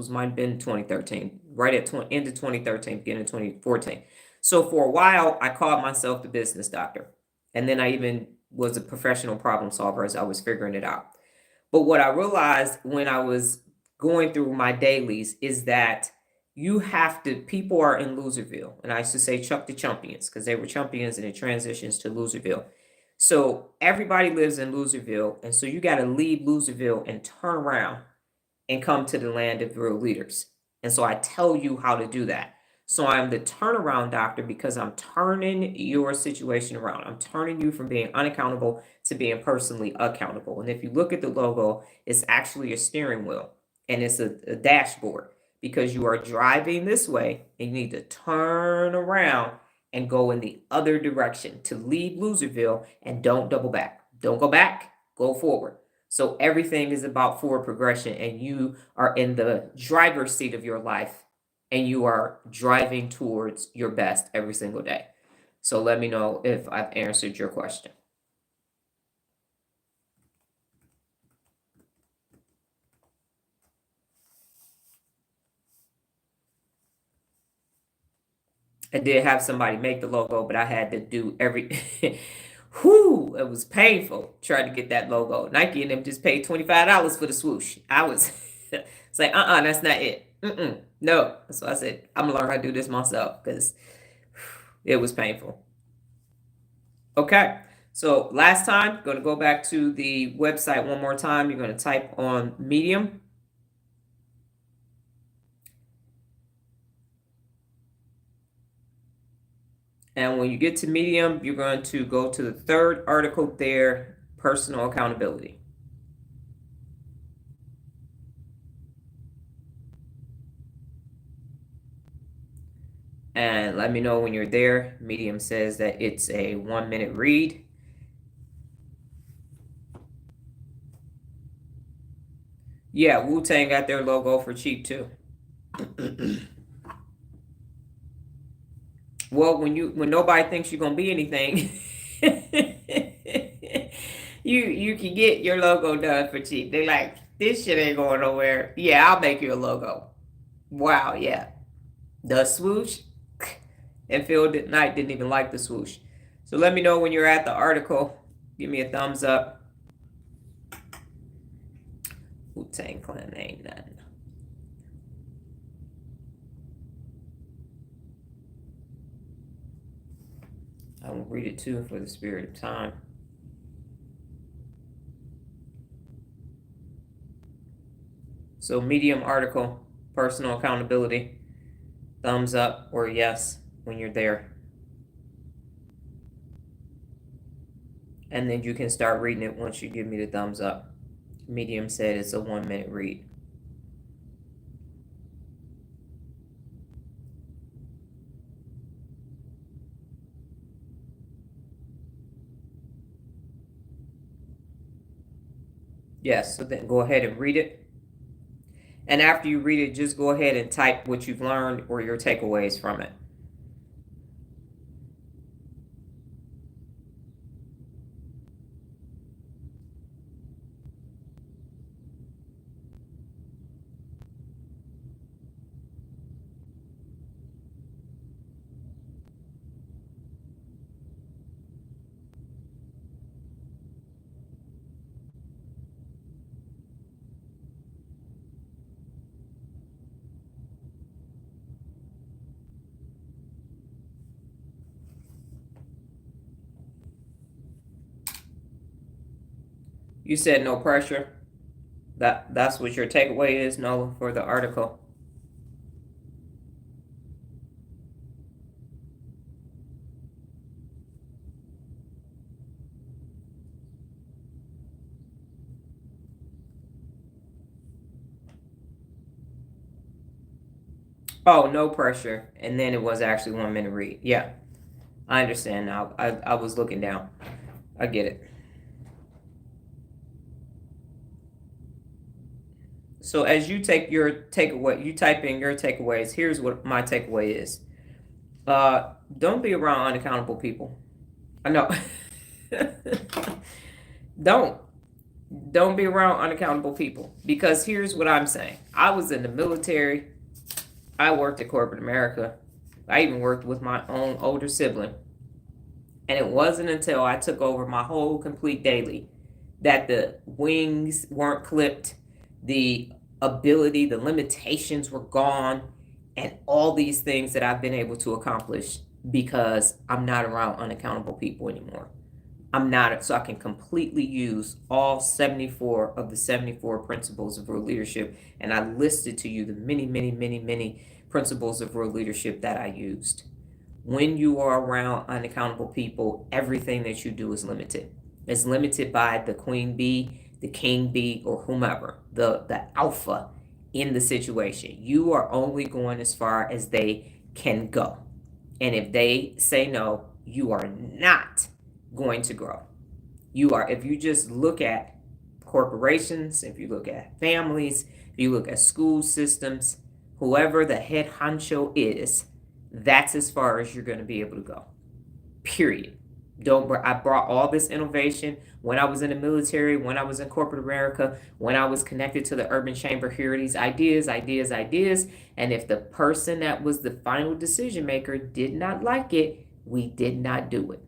might have been 2013, right at end of 2013, beginning of 2014. So for a while, I called myself the business doctor, and then I even was a professional problem solver as I was figuring it out. But what I realized when I was going through my dailies is that people are in Loserville. And I used to say Chuck the Champions because they were champions and it transitions to Loserville. So everybody lives in Loserville. And so you got to leave Loserville and turn around and come to the land of real leaders. And so I tell you how to do that. So I'm the turnaround doctor because I'm turning your situation around. I'm turning you from being unaccountable to being personally accountable. And if you look at the logo, it's actually a steering wheel and it's a dashboard because you are driving this way and you need to turn around and go in the other direction to leave Loserville and don't double back. Don't go back, go forward. So everything is about forward progression and you are in the driver's seat of your life and you are driving towards your best every single day. So let me know if I've answered your question. I did have somebody make the logo, but I had to do every whoo, it was painful trying to get that logo. Nike and them just paid $25 for the swoosh. I was it's like, that's not it. No. So I said, I'm gonna learn how to do this myself because it was painful. Okay. So last time, going to go back to the website one more time. You're going to type on Medium. And when you get to Medium, you're going to go to the third article there, personal accountability. And let me know when you're there. Medium says that it's a 1-minute read. Yeah, Wu-Tang got their logo for cheap too. Well, when nobody thinks you're gonna be anything, you can get your logo done for cheap. They're like, this shit ain't going nowhere. Yeah, I'll make you a logo. Wow, yeah. The swoosh, and Phil Knight didn't even like the swoosh. So let me know when you're at the article. Give me a thumbs up. Wu-Tang Clan ain't nothing. I will read it too for the spirit of time. So Medium article, personal accountability, thumbs up or yes when you're there. And then you can start reading it once you give me the thumbs up. Medium said it's a 1-minute read. Yes, so then go ahead and read it. And after you read it, just go ahead and type what you've learned or your takeaways from it. You said no pressure. That's what your takeaway is, Nola, for the article. Oh, no pressure. And then it was actually 1-minute read. Yeah, I understand now. I was looking down. I get it. So as you take your takeaway, you type in your takeaways. Here's what my takeaway is. Don't be around unaccountable people. I know. Don't be around unaccountable people, because here's what I'm saying. I was in the military. I worked at corporate America. I even worked with my own older sibling. And it wasn't until I took over my whole complete daily that the wings weren't clipped, the ability, the limitations were gone, and all these things that I've been able to accomplish because I'm not around unaccountable people anymore. I'm not, so I can completely use all 74 of the 74 principles of real leadership. And I listed to you the many, many, many, many principles of real leadership that I used. When you are around unaccountable people, everything that you do is limited. It's limited by the queen bee, the king bee, or whomever, the alpha in the situation. You are only going as far as they can go. And if they say no, you are not going to grow. If you just look at corporations, if you look at families, if you look at school systems, whoever the head honcho is, that's as far as you're going to be able to go. Period. I brought all this innovation when I was in the military, when I was in corporate America, when I was connected to the urban chamber. Here are these ideas, ideas, ideas. And if the person that was the final decision maker did not like it, we did not do it.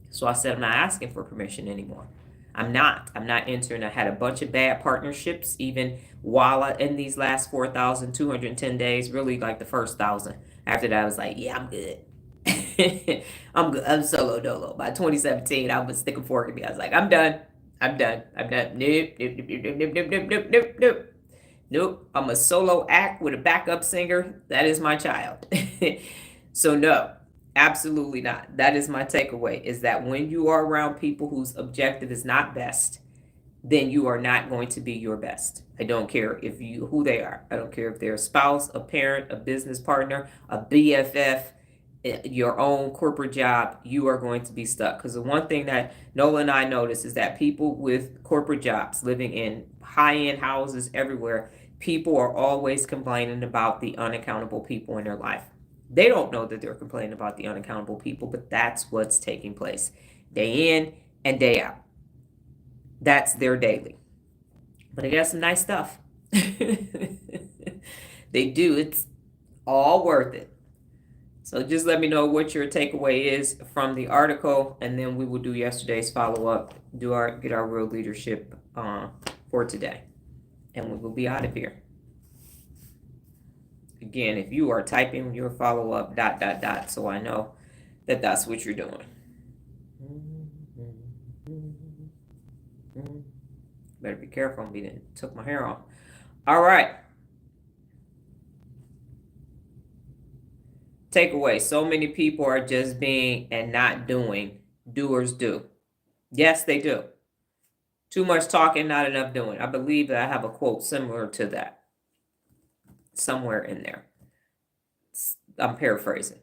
So I said, I'm not asking for permission anymore. I'm not entering. I had a bunch of bad partnerships, even while in these last 4,210 days, really like the first 1,000. After that, I was like, yeah, I'm good. I'm good. I'm solo dolo. By 2017, I was sticking fork in me. I was like, I'm done. I'm done. I'm done. Nope, nope, nope, nope, nope, nope, nope, nope, nope, nope. Nope. I'm a solo act with a backup singer. That is my child. So no, absolutely not. That is my takeaway, is that when you are around people whose objective is not best, then you are not going to be your best. I don't care who they are. I don't care if they're a spouse, a parent, a business partner, a BFF, your own corporate job. You are going to be stuck. Because the one thing that Nola and I notice is that people with corporate jobs, living in high-end houses everywhere, people are always complaining about the unaccountable people in their life. They don't know that they're complaining about the unaccountable people, but that's what's taking place day in and day out. That's their daily. But they got some nice stuff. They do. It's all worth it. So just let me know what your takeaway is from the article, and then we will do yesterday's follow-up, get our real leadership for today. And we will be out of here. Again, if you are typing your follow-up ... so I know that that's what you're doing. Better be careful. I'm being took my hair off. All right. Takeaway. So many people are just being and not doing. Doers do. Yes, they do. Too much talking, not enough doing. I believe that I have a quote similar to that somewhere in there. I'm paraphrasing.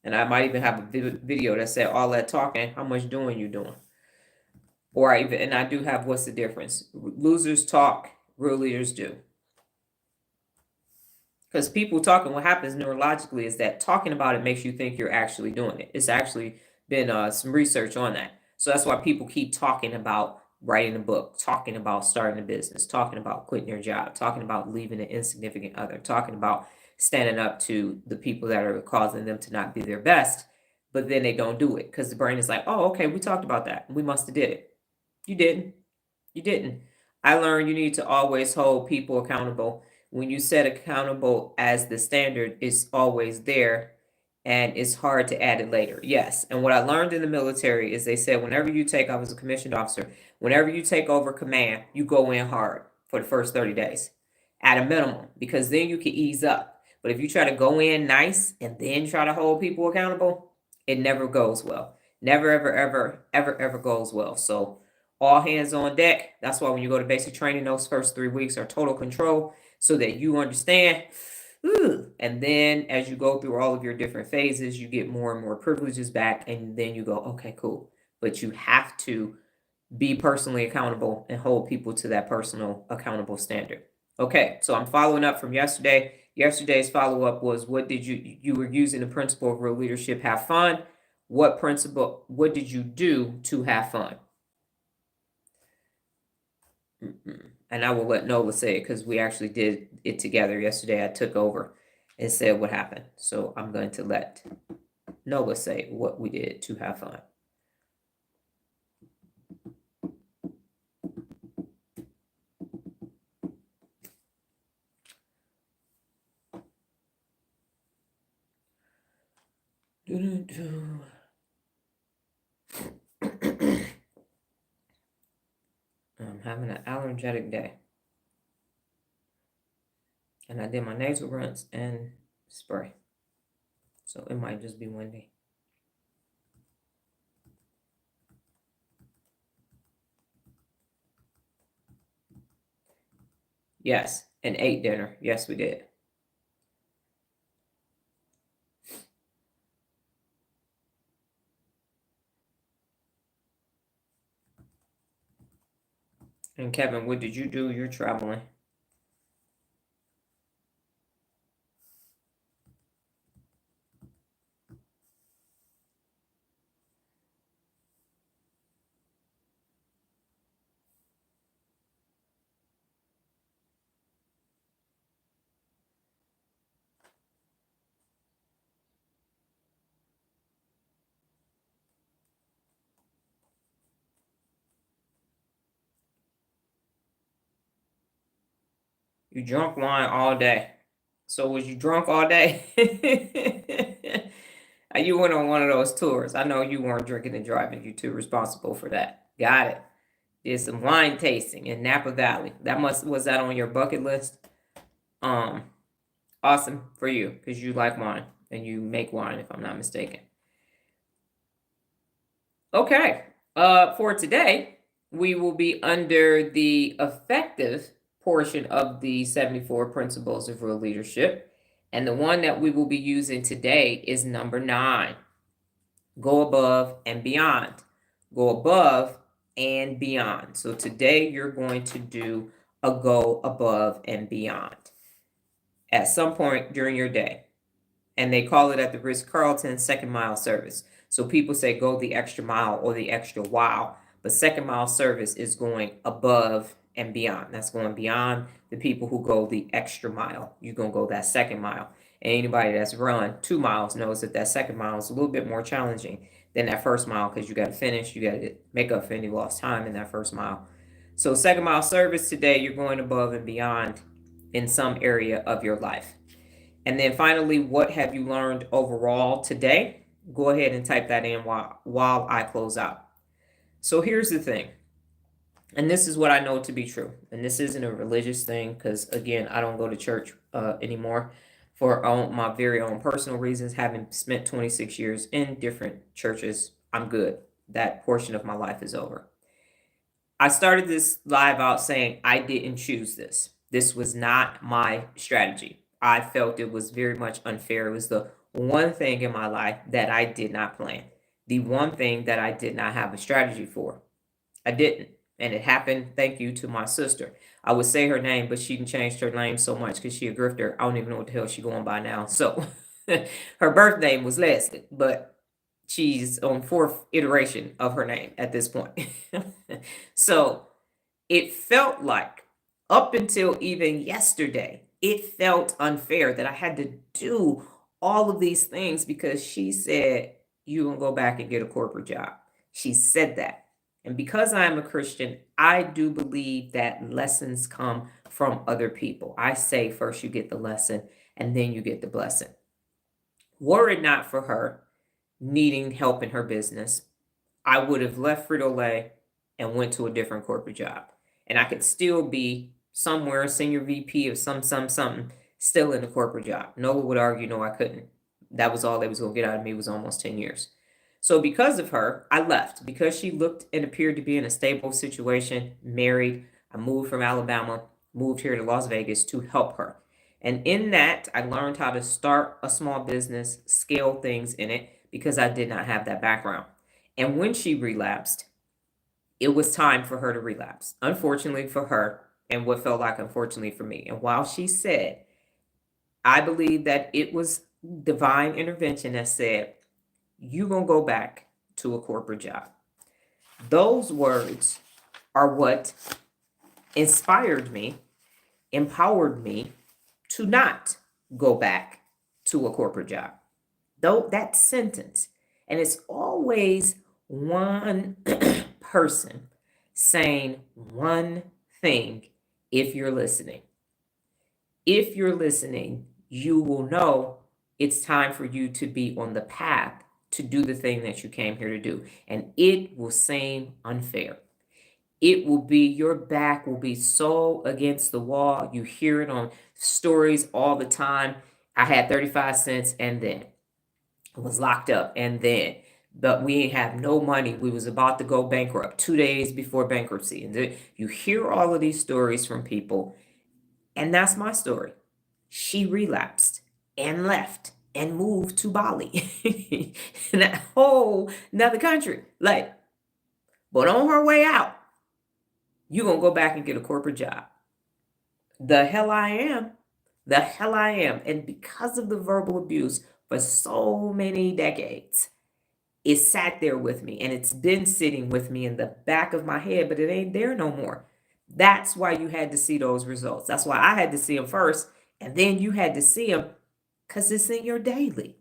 And I might even have a video that said, all that talking, how much doing you doing? Or I do have, what's the difference? Losers talk, real leaders do. Because people talking, what happens neurologically is that talking about it makes you think you're actually doing it. It's actually been some research on that. So that's why people keep talking about writing a book, talking about starting a business, talking about quitting your job, talking about leaving an insignificant other, talking about standing up to the people that are causing them to not be their best, but then they don't do it because the brain is like, oh, okay, we talked about that. We must have did it. You didn't. You didn't. I learned you need to always hold people accountable. When you set accountable as the standard, it's always there and it's hard to add it later. Yes. And what I learned in the military is they said I was a commissioned officer, whenever you take over command, you go in hard for the first 30 days at a minimum, because then you can ease up. But if you try to go in nice and then try to hold people accountable, it never goes well. Never, ever, ever, ever, ever goes well. So all hands on deck. That's why when you go to basic training, those first 3 weeks are total control so that you understand. And then as you go through all of your different phases, you get more and more privileges back. And then you go, okay, cool. But you have to be personally accountable and hold people to that personal accountable standard. Okay, so I'm following up from yesterday. Yesterday's follow-up was, what did you were using the principle of real leadership, have fun. What did you do to have fun? And I will let Nola say it because we actually did it together yesterday. I took over and said what happened. So I'm going to let Nola say what we did to have fun. I'm having an allergic day. And I did my nasal rinse and spray. So it might just be windy. Yes, and ate dinner. Yes, we did. And Kevin, what did you do? You're traveling. You drunk wine all day. So was you drunk all day? You went on one of those tours. I know you weren't drinking and driving. You two responsible for that. Got it. Did some wine tasting in Napa Valley. Was that on your bucket list? Um, Awesome for you because you like wine and you make wine, if I'm not mistaken. Okay. For today, we will be under the effective portion of the 74 principles of real leadership. And the one that we will be using today is number 9. Go above and beyond. Go above and beyond. So today you're going to do a go above and beyond at some point during your day. And they call it at the Ritz-Carlton second mile service. So people say go the extra mile or the extra wow. But second mile service is going above and beyond. That's going beyond the people who go the extra mile. You're going to go that second mile. And anybody that's run 2 miles knows that second mile is a little bit more challenging than that first mile because you got to finish. You got to make up for any lost time in that first mile. So second mile service today, you're going above and beyond in some area of your life. And then finally, what have you learned overall today? Go ahead and type that in while I close out. So here's the thing. And this is what I know to be true. And this isn't a religious thing because, again, I don't go to church anymore for my very own personal reasons. Having spent 26 years in different churches, I'm good. That portion of my life is over. I started this live out saying I didn't choose this. This was not my strategy. I felt it was very much unfair. It was the one thing in my life that I did not plan. The one thing that I did not have a strategy for. I didn't. And it happened, thank you to my sister. I would say her name, but she changed her name so much because she a grifter. I don't even know what the hell she's going by now. So her birth name was Leslie, but she's on 4th iteration of her name at this point. So it felt like up until even yesterday, it felt unfair that I had to do all of these things because she said, you're going to go back and get a corporate job. She said that. And because I'm a Christian, I do believe that lessons come from other people. I say first you get the lesson and then you get the blessing. Were it not for her needing help in her business, I would have left Frito-Lay and went to a different corporate job. And I could still be somewhere, senior VP of something, still in a corporate job. No one would argue, no, I couldn't. That was all they was going to get out of me was almost 10 years. So because of her, I left. Because she looked and appeared to be in a stable situation, married, I moved from Alabama, moved here to Las Vegas to help her. And in that, I learned how to start a small business, scale things in it, because I did not have that background. And when she relapsed, it was time for her to relapse. Unfortunately for her, and what felt like unfortunately for me. And while she said, I believe that it was divine intervention that said, you're going to go back to a corporate job. Those words are what inspired me, empowered me to not go back to a corporate job. Though that sentence, and it's always one person saying one thing if you're listening. If you're listening, you will know it's time for you to be on the path to do the thing that you came here to do. And it will seem unfair. It will be, your back will be so against the wall. You hear it on stories all the time. I had 35 cents and then I was locked up and then, but we ain't have no money. We was about to go bankrupt 2 days before bankruptcy. And you hear all of these stories from people. And that's my story. She relapsed and left and moved to Bali in that whole another country. But on her way out, you're going to go back and get a corporate job. The hell I am. The hell I am. And because of the verbal abuse for so many decades, it sat there with me and it's been sitting with me in the back of my head, but it ain't there no more. That's why you had to see those results. That's why I had to see them first. And then you had to see them because it's in your daily.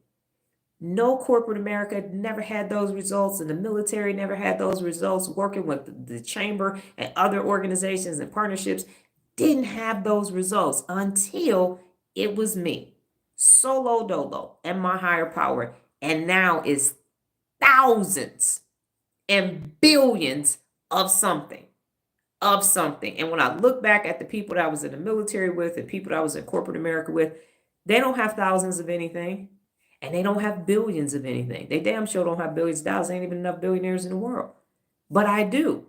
No corporate America never had those results, and the military never had those results. Working with the chamber and other organizations and partnerships didn't have those results until it was me, solo dolo, and my higher power. And now it's thousands and billions of something. And when I look back at the people that I was in the military with and people that I was in corporate America with, they don't have thousands of anything and they don't have billions of anything. They damn sure don't have billions of dollars. There ain't even enough billionaires in the world. But I do.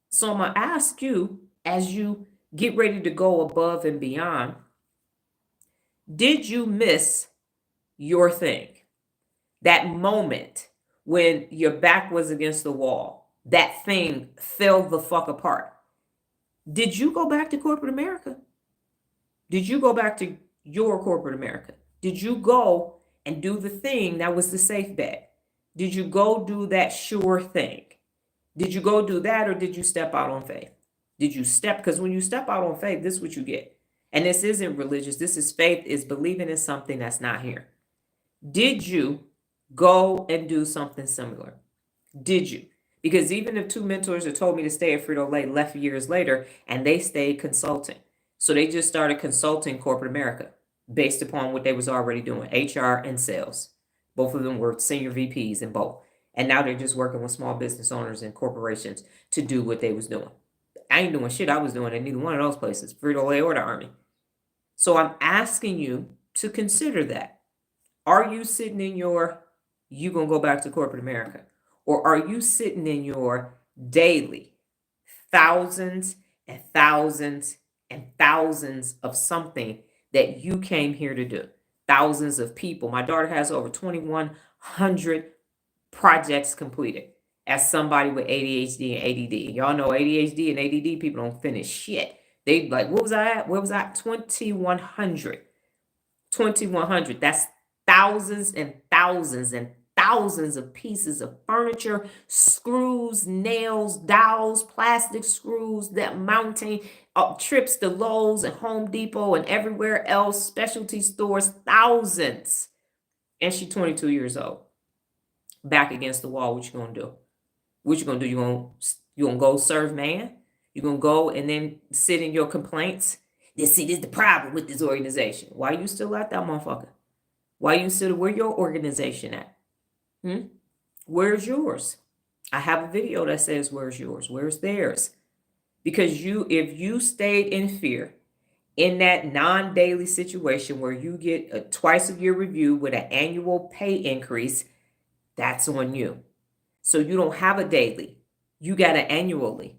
So I'm going to ask you, as you get ready to go above and beyond, did you miss your thing? That moment when your back was against the wall, that thing fell the fuck apart. Did you go back to corporate America? Did you go back to your corporate America? Did you go and do the thing that was the safe bet? Did you go do that sure thing? Did you go do that, or did you step out on faith? Did you step? Because when you step out on faith, this is what you get. And this isn't religious. This is faith, is believing in something that's not here. Did you go and do something similar? Did you? Because even if two mentors that told me to stay at Frito-Lay left years later, and they stayed consulting. So they just started consulting corporate America based upon what they was already doing, HR and sales. Both of them were senior VPs in both. And now they're just working with small business owners and corporations to do what they was doing. I ain't doing shit I was doing at neither one of those places, Frito-Lay or the Army. So I'm asking you to consider that. Are you sitting in your, you gonna go back to corporate America? Or are you sitting in your daily thousands and thousands and thousands of something that you came here to do? Thousands of people. My daughter has over 2,100 projects completed as somebody with ADHD and ADD. Y'all know ADHD and ADD people don't finish shit. They like, what was I at? Where was I? 2,100. 2,100. That's thousands and thousands and thousands of pieces of furniture, screws, nails, dowels, plastic screws, that mounting, trips to Lowe's and Home Depot and everywhere else, specialty stores, thousands. And she's 22 years old. Back against the wall, what you gonna do? What you gonna do? You gonna go serve man? You gonna go and then sit in your complaints? This is the problem with this organization. Why you still at that motherfucker? Why you still, where your organization at? Where's yours? I have a video that says, where's yours? Where's theirs? Because if you stayed in fear in that non-daily situation where you get a twice a year review with an annual pay increase, that's on you. So you don't have a daily. You got an annually.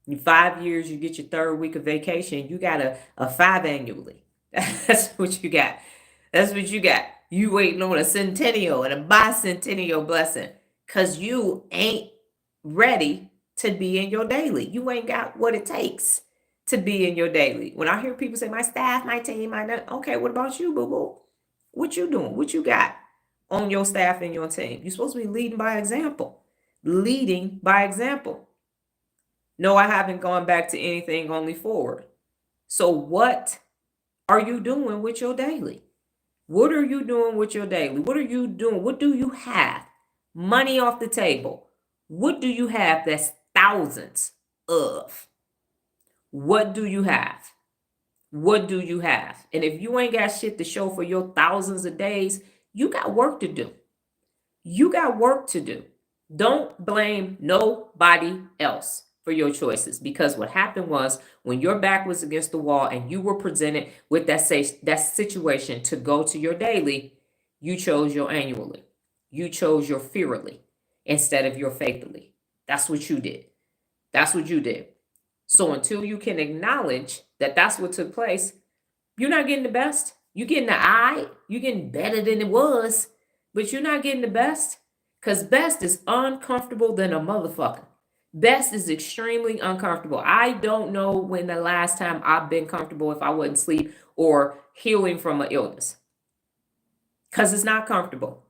In 5 years, you get your third week of vacation. You got a 5 annually. That's what you got. That's what you got. You waiting on a centennial and a bicentennial blessing because you ain't ready to be in your daily. You ain't got what it takes to be in your daily. When I hear people say, my staff, my team, okay, what about you, boo-boo? What you doing? What you got on your staff and your team? You're supposed to be leading by example. Leading by example. No, I haven't gone back to anything, only forward. So what are you doing with your daily? What are you doing with your daily? What are you doing? What do you have? Money off the table. What do you have that's thousands of? What do you have? What do you have? And if you ain't got shit to show for your thousands of days, you got work to do. You got work to do. Don't blame nobody else for your choices, because what happened was when your back was against the wall and you were presented with that situation to go to your daily, you chose your annually. You chose your fearly instead of your faithfully. That's what you did. That's what you did. So until you can acknowledge that that's what took place, you're not getting the best. You're getting the eye. You're getting better than it was, but you're not getting the best, because best is uncomfortable than a motherfucker. Best is extremely uncomfortable. I don't know when the last time I've been comfortable if I wasn't asleep or healing from an illness, because it's not comfortable.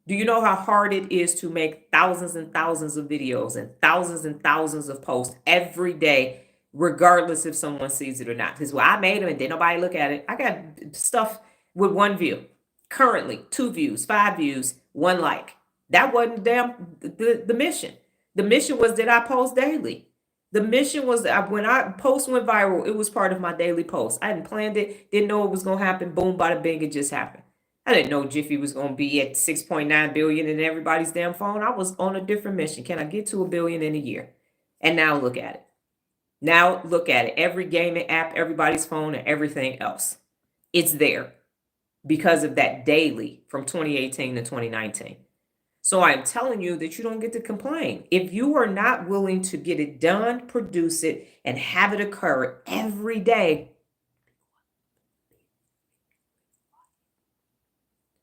Do you know how hard it is to make thousands and thousands of videos and thousands of posts every day, regardless if someone sees it or not? Because, well, I made them and did nobody look at it. I got stuff with 1 view. Currently, 2 views, 5 views, 1 like. That wasn't the mission. The mission was that I post daily. The mission was when I post went viral, it was part of my daily post. I hadn't planned it, didn't know it was gonna happen. Boom, bada bing, it just happened. I didn't know Jiffy was gonna be at 6.9 billion in everybody's damn phone. I was on a different mission. Can I get to a billion in a year? And now look at it. Now look at it. Every gaming app, everybody's phone, and everything else. It's there because of that daily from 2018 to 2019. So I'm telling you that you don't get to complain. If you are not willing to get it done, produce it, and have it occur every day,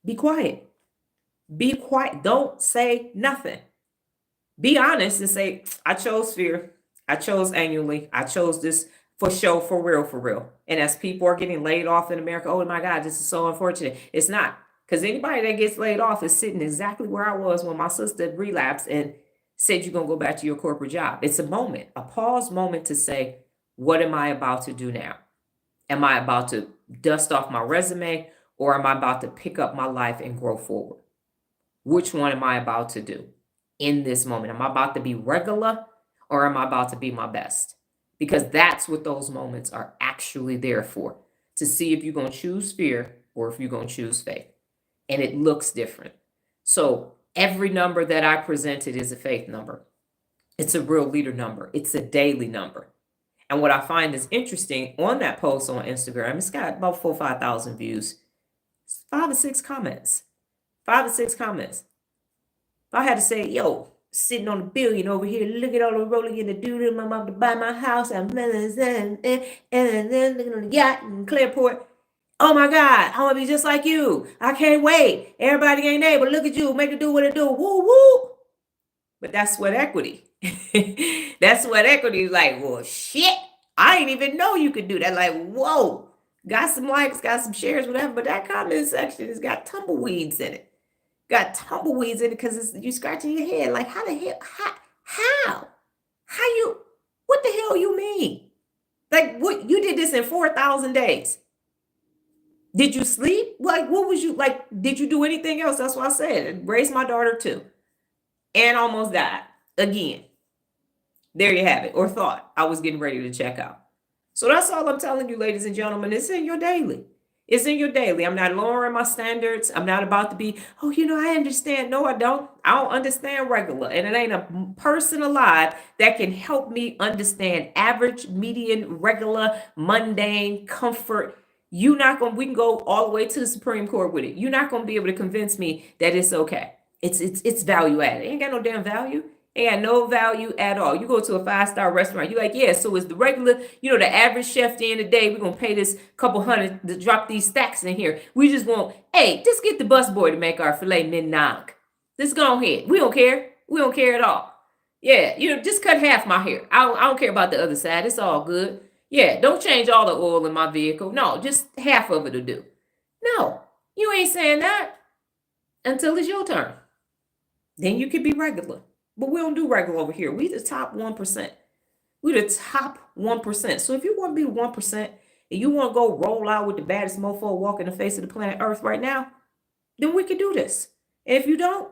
be quiet. Be quiet. Don't say nothing. Be honest and say, I chose fear. I chose annually. I chose this for show, for real, for real. And as people are getting laid off in America, oh my God, this is so unfortunate. It's not. Because anybody that gets laid off is sitting exactly where I was when my sister relapsed and said you're going to go back to your corporate job. It's a moment, a pause moment to say, what am I about to do now? Am I about to dust off my resume, or am I about to pick up my life and grow forward? Which one am I about to do in this moment? Am I about to be regular, or am I about to be my best? Because that's what those moments are actually there for, to see if you're going to choose fear or if you're going to choose faith. And it looks different. So every number that I presented is a faith number. It's a real leader number. It's a daily number. And what I find is interesting on that post on Instagram, it's got about 4,000 or 5,000 views. 5 or 6 comments. 5 or 6 comments. If I had to say, yo, sitting on a billion over here, look at all the rolling in the dude, I'm about to buy my house, and then looking on the yacht in Clearport. Oh my God, I want to be just like you. I can't wait. Everybody ain't able. Look at you. Make it do what it do. Woo, woo. But that's sweat equity. That's sweat equity is like, well, shit. I didn't even know you could do that. Like, whoa. Got some likes, got some shares, whatever. But that comment section has got tumbleweeds in it. Got tumbleweeds in it because you scratching your head. Like, how the hell? How you? What the hell you mean? Like, what? You did this in 4,000 days. Did you sleep? Like, what was you like? Did you do anything else? That's what I said. Raised my daughter too, and almost died again. There you have it. Or thought I was getting ready to check out. So that's all I'm telling you, ladies and gentlemen. It's in your daily. It's in your daily. I'm not lowering my standards. I'm not about to be, oh, I understand. No, I don't. I don't understand regular. And it ain't a person alive that can help me understand average, median, regular, mundane, comfort. We can go all the way to the Supreme Court with it. You're not gonna be able to convince me that it's okay. It's value added. It ain't got no damn value. Ain't got no value at all. You go to a 5-star restaurant, you're like, yeah, so it's the regular, the average chef at the end of the day, we're gonna pay this couple hundred to drop these stacks in here. We just want, hey, just get the busboy to make our filet mignon. Just go ahead. We don't care. We don't care at all. Yeah, just cut half my hair. I don't care about the other side. It's all good. Yeah, don't change all the oil in my vehicle. No, just half of it will do. No, you ain't saying that until it's your turn. Then you can be regular. But we don't do regular over here. We the top 1%. We the top 1%. So if you want to be the 1% and you want to go roll out with the baddest mofo walking the face of the planet Earth right now, then we can do this. And if you don't,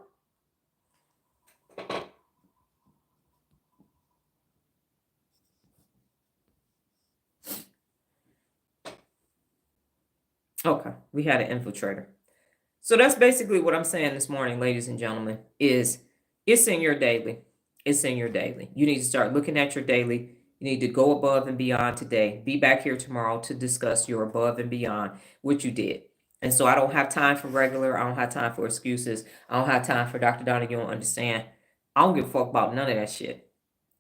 okay, we had an infiltrator. So that's basically what I'm saying this morning, ladies and gentlemen, is it's in your daily. It's in your daily. You need to start looking at your daily. You need to go above and beyond today. Be back here tomorrow to discuss your above and beyond what you did. And so I don't have time for regular. I don't have time for excuses. I don't have time for Dr. Donna. You don't understand. I don't give a fuck about none of that shit.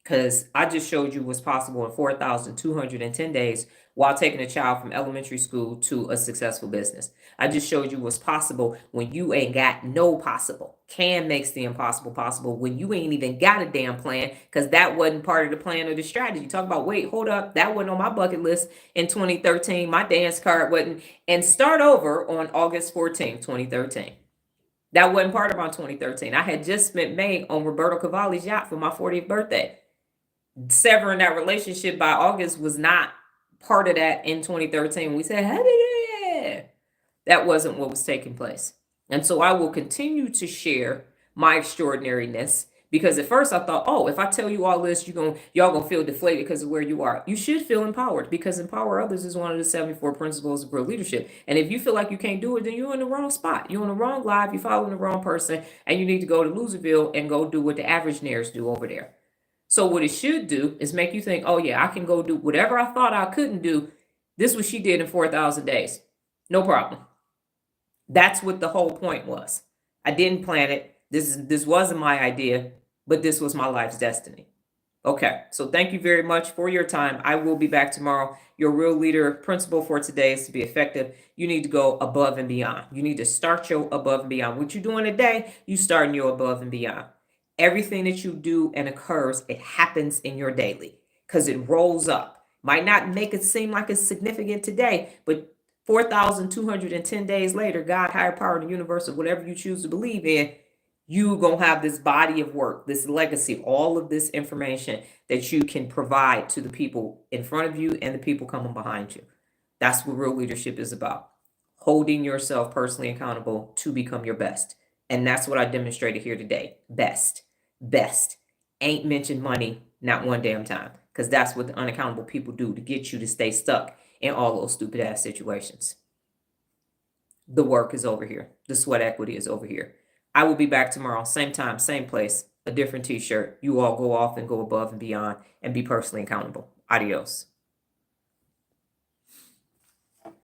Because I just showed you what's possible in 4,210 days while taking a child from elementary school to a successful business. I just showed you what's possible when you ain't got no possible. Can makes the impossible possible when you ain't even got a damn plan, because that wasn't part of the plan or the strategy. Talk about, wait, hold up. That wasn't on my bucket list in 2013. My dance card wasn't. And start over on August 14th, 2013. That wasn't part of my 2013. I had just spent May on Roberto Cavalli's yacht for my 40th birthday. Severing that relationship by August was not part of that in 2013. We said, hey, that wasn't what was taking place. And so I will continue to share my extraordinariness Because at first I thought, oh, if I tell you all this, y'all gonna feel deflated because of where you are. You should feel empowered, because empower others is one of the 74 principles of real leadership. And if you feel like you can't do it, then you're in the wrong spot. You're on the wrong live. You're following the wrong person, and you need to go to Loserville and go do what the average nairs do over there. So what it should do is make you think, oh yeah, I can go do whatever I thought I couldn't do. This is what she did in 4,000 days. No problem. That's what the whole point was. I didn't plan it. This wasn't my idea, but this was my life's destiny. Okay, so thank you very much for your time. I will be back tomorrow. Your real leader principle for today is to be effective. You need to go above and beyond. You need to start your above and beyond. What you're doing today, you starting your above and beyond. Everything that you do and occurs, it happens in your daily because it rolls up. Might not make it seem like it's significant today, but 4,210 days later, God, higher power, the universe, or whatever you choose to believe in, you going to have this body of work, this legacy, all of this information that you can provide to the people in front of you and the people coming behind you. That's what real leadership is about. Holding yourself personally accountable to become your best. And that's what I demonstrated here today. Best. Ain't mentioned money, not one damn time. Because that's what the unaccountable people do to get you to stay stuck in all those stupid ass situations. The work is over here. The sweat equity is over here. I will be back tomorrow, same time, same place, a different t-shirt. You all go off and go above and beyond and be personally accountable. Adios.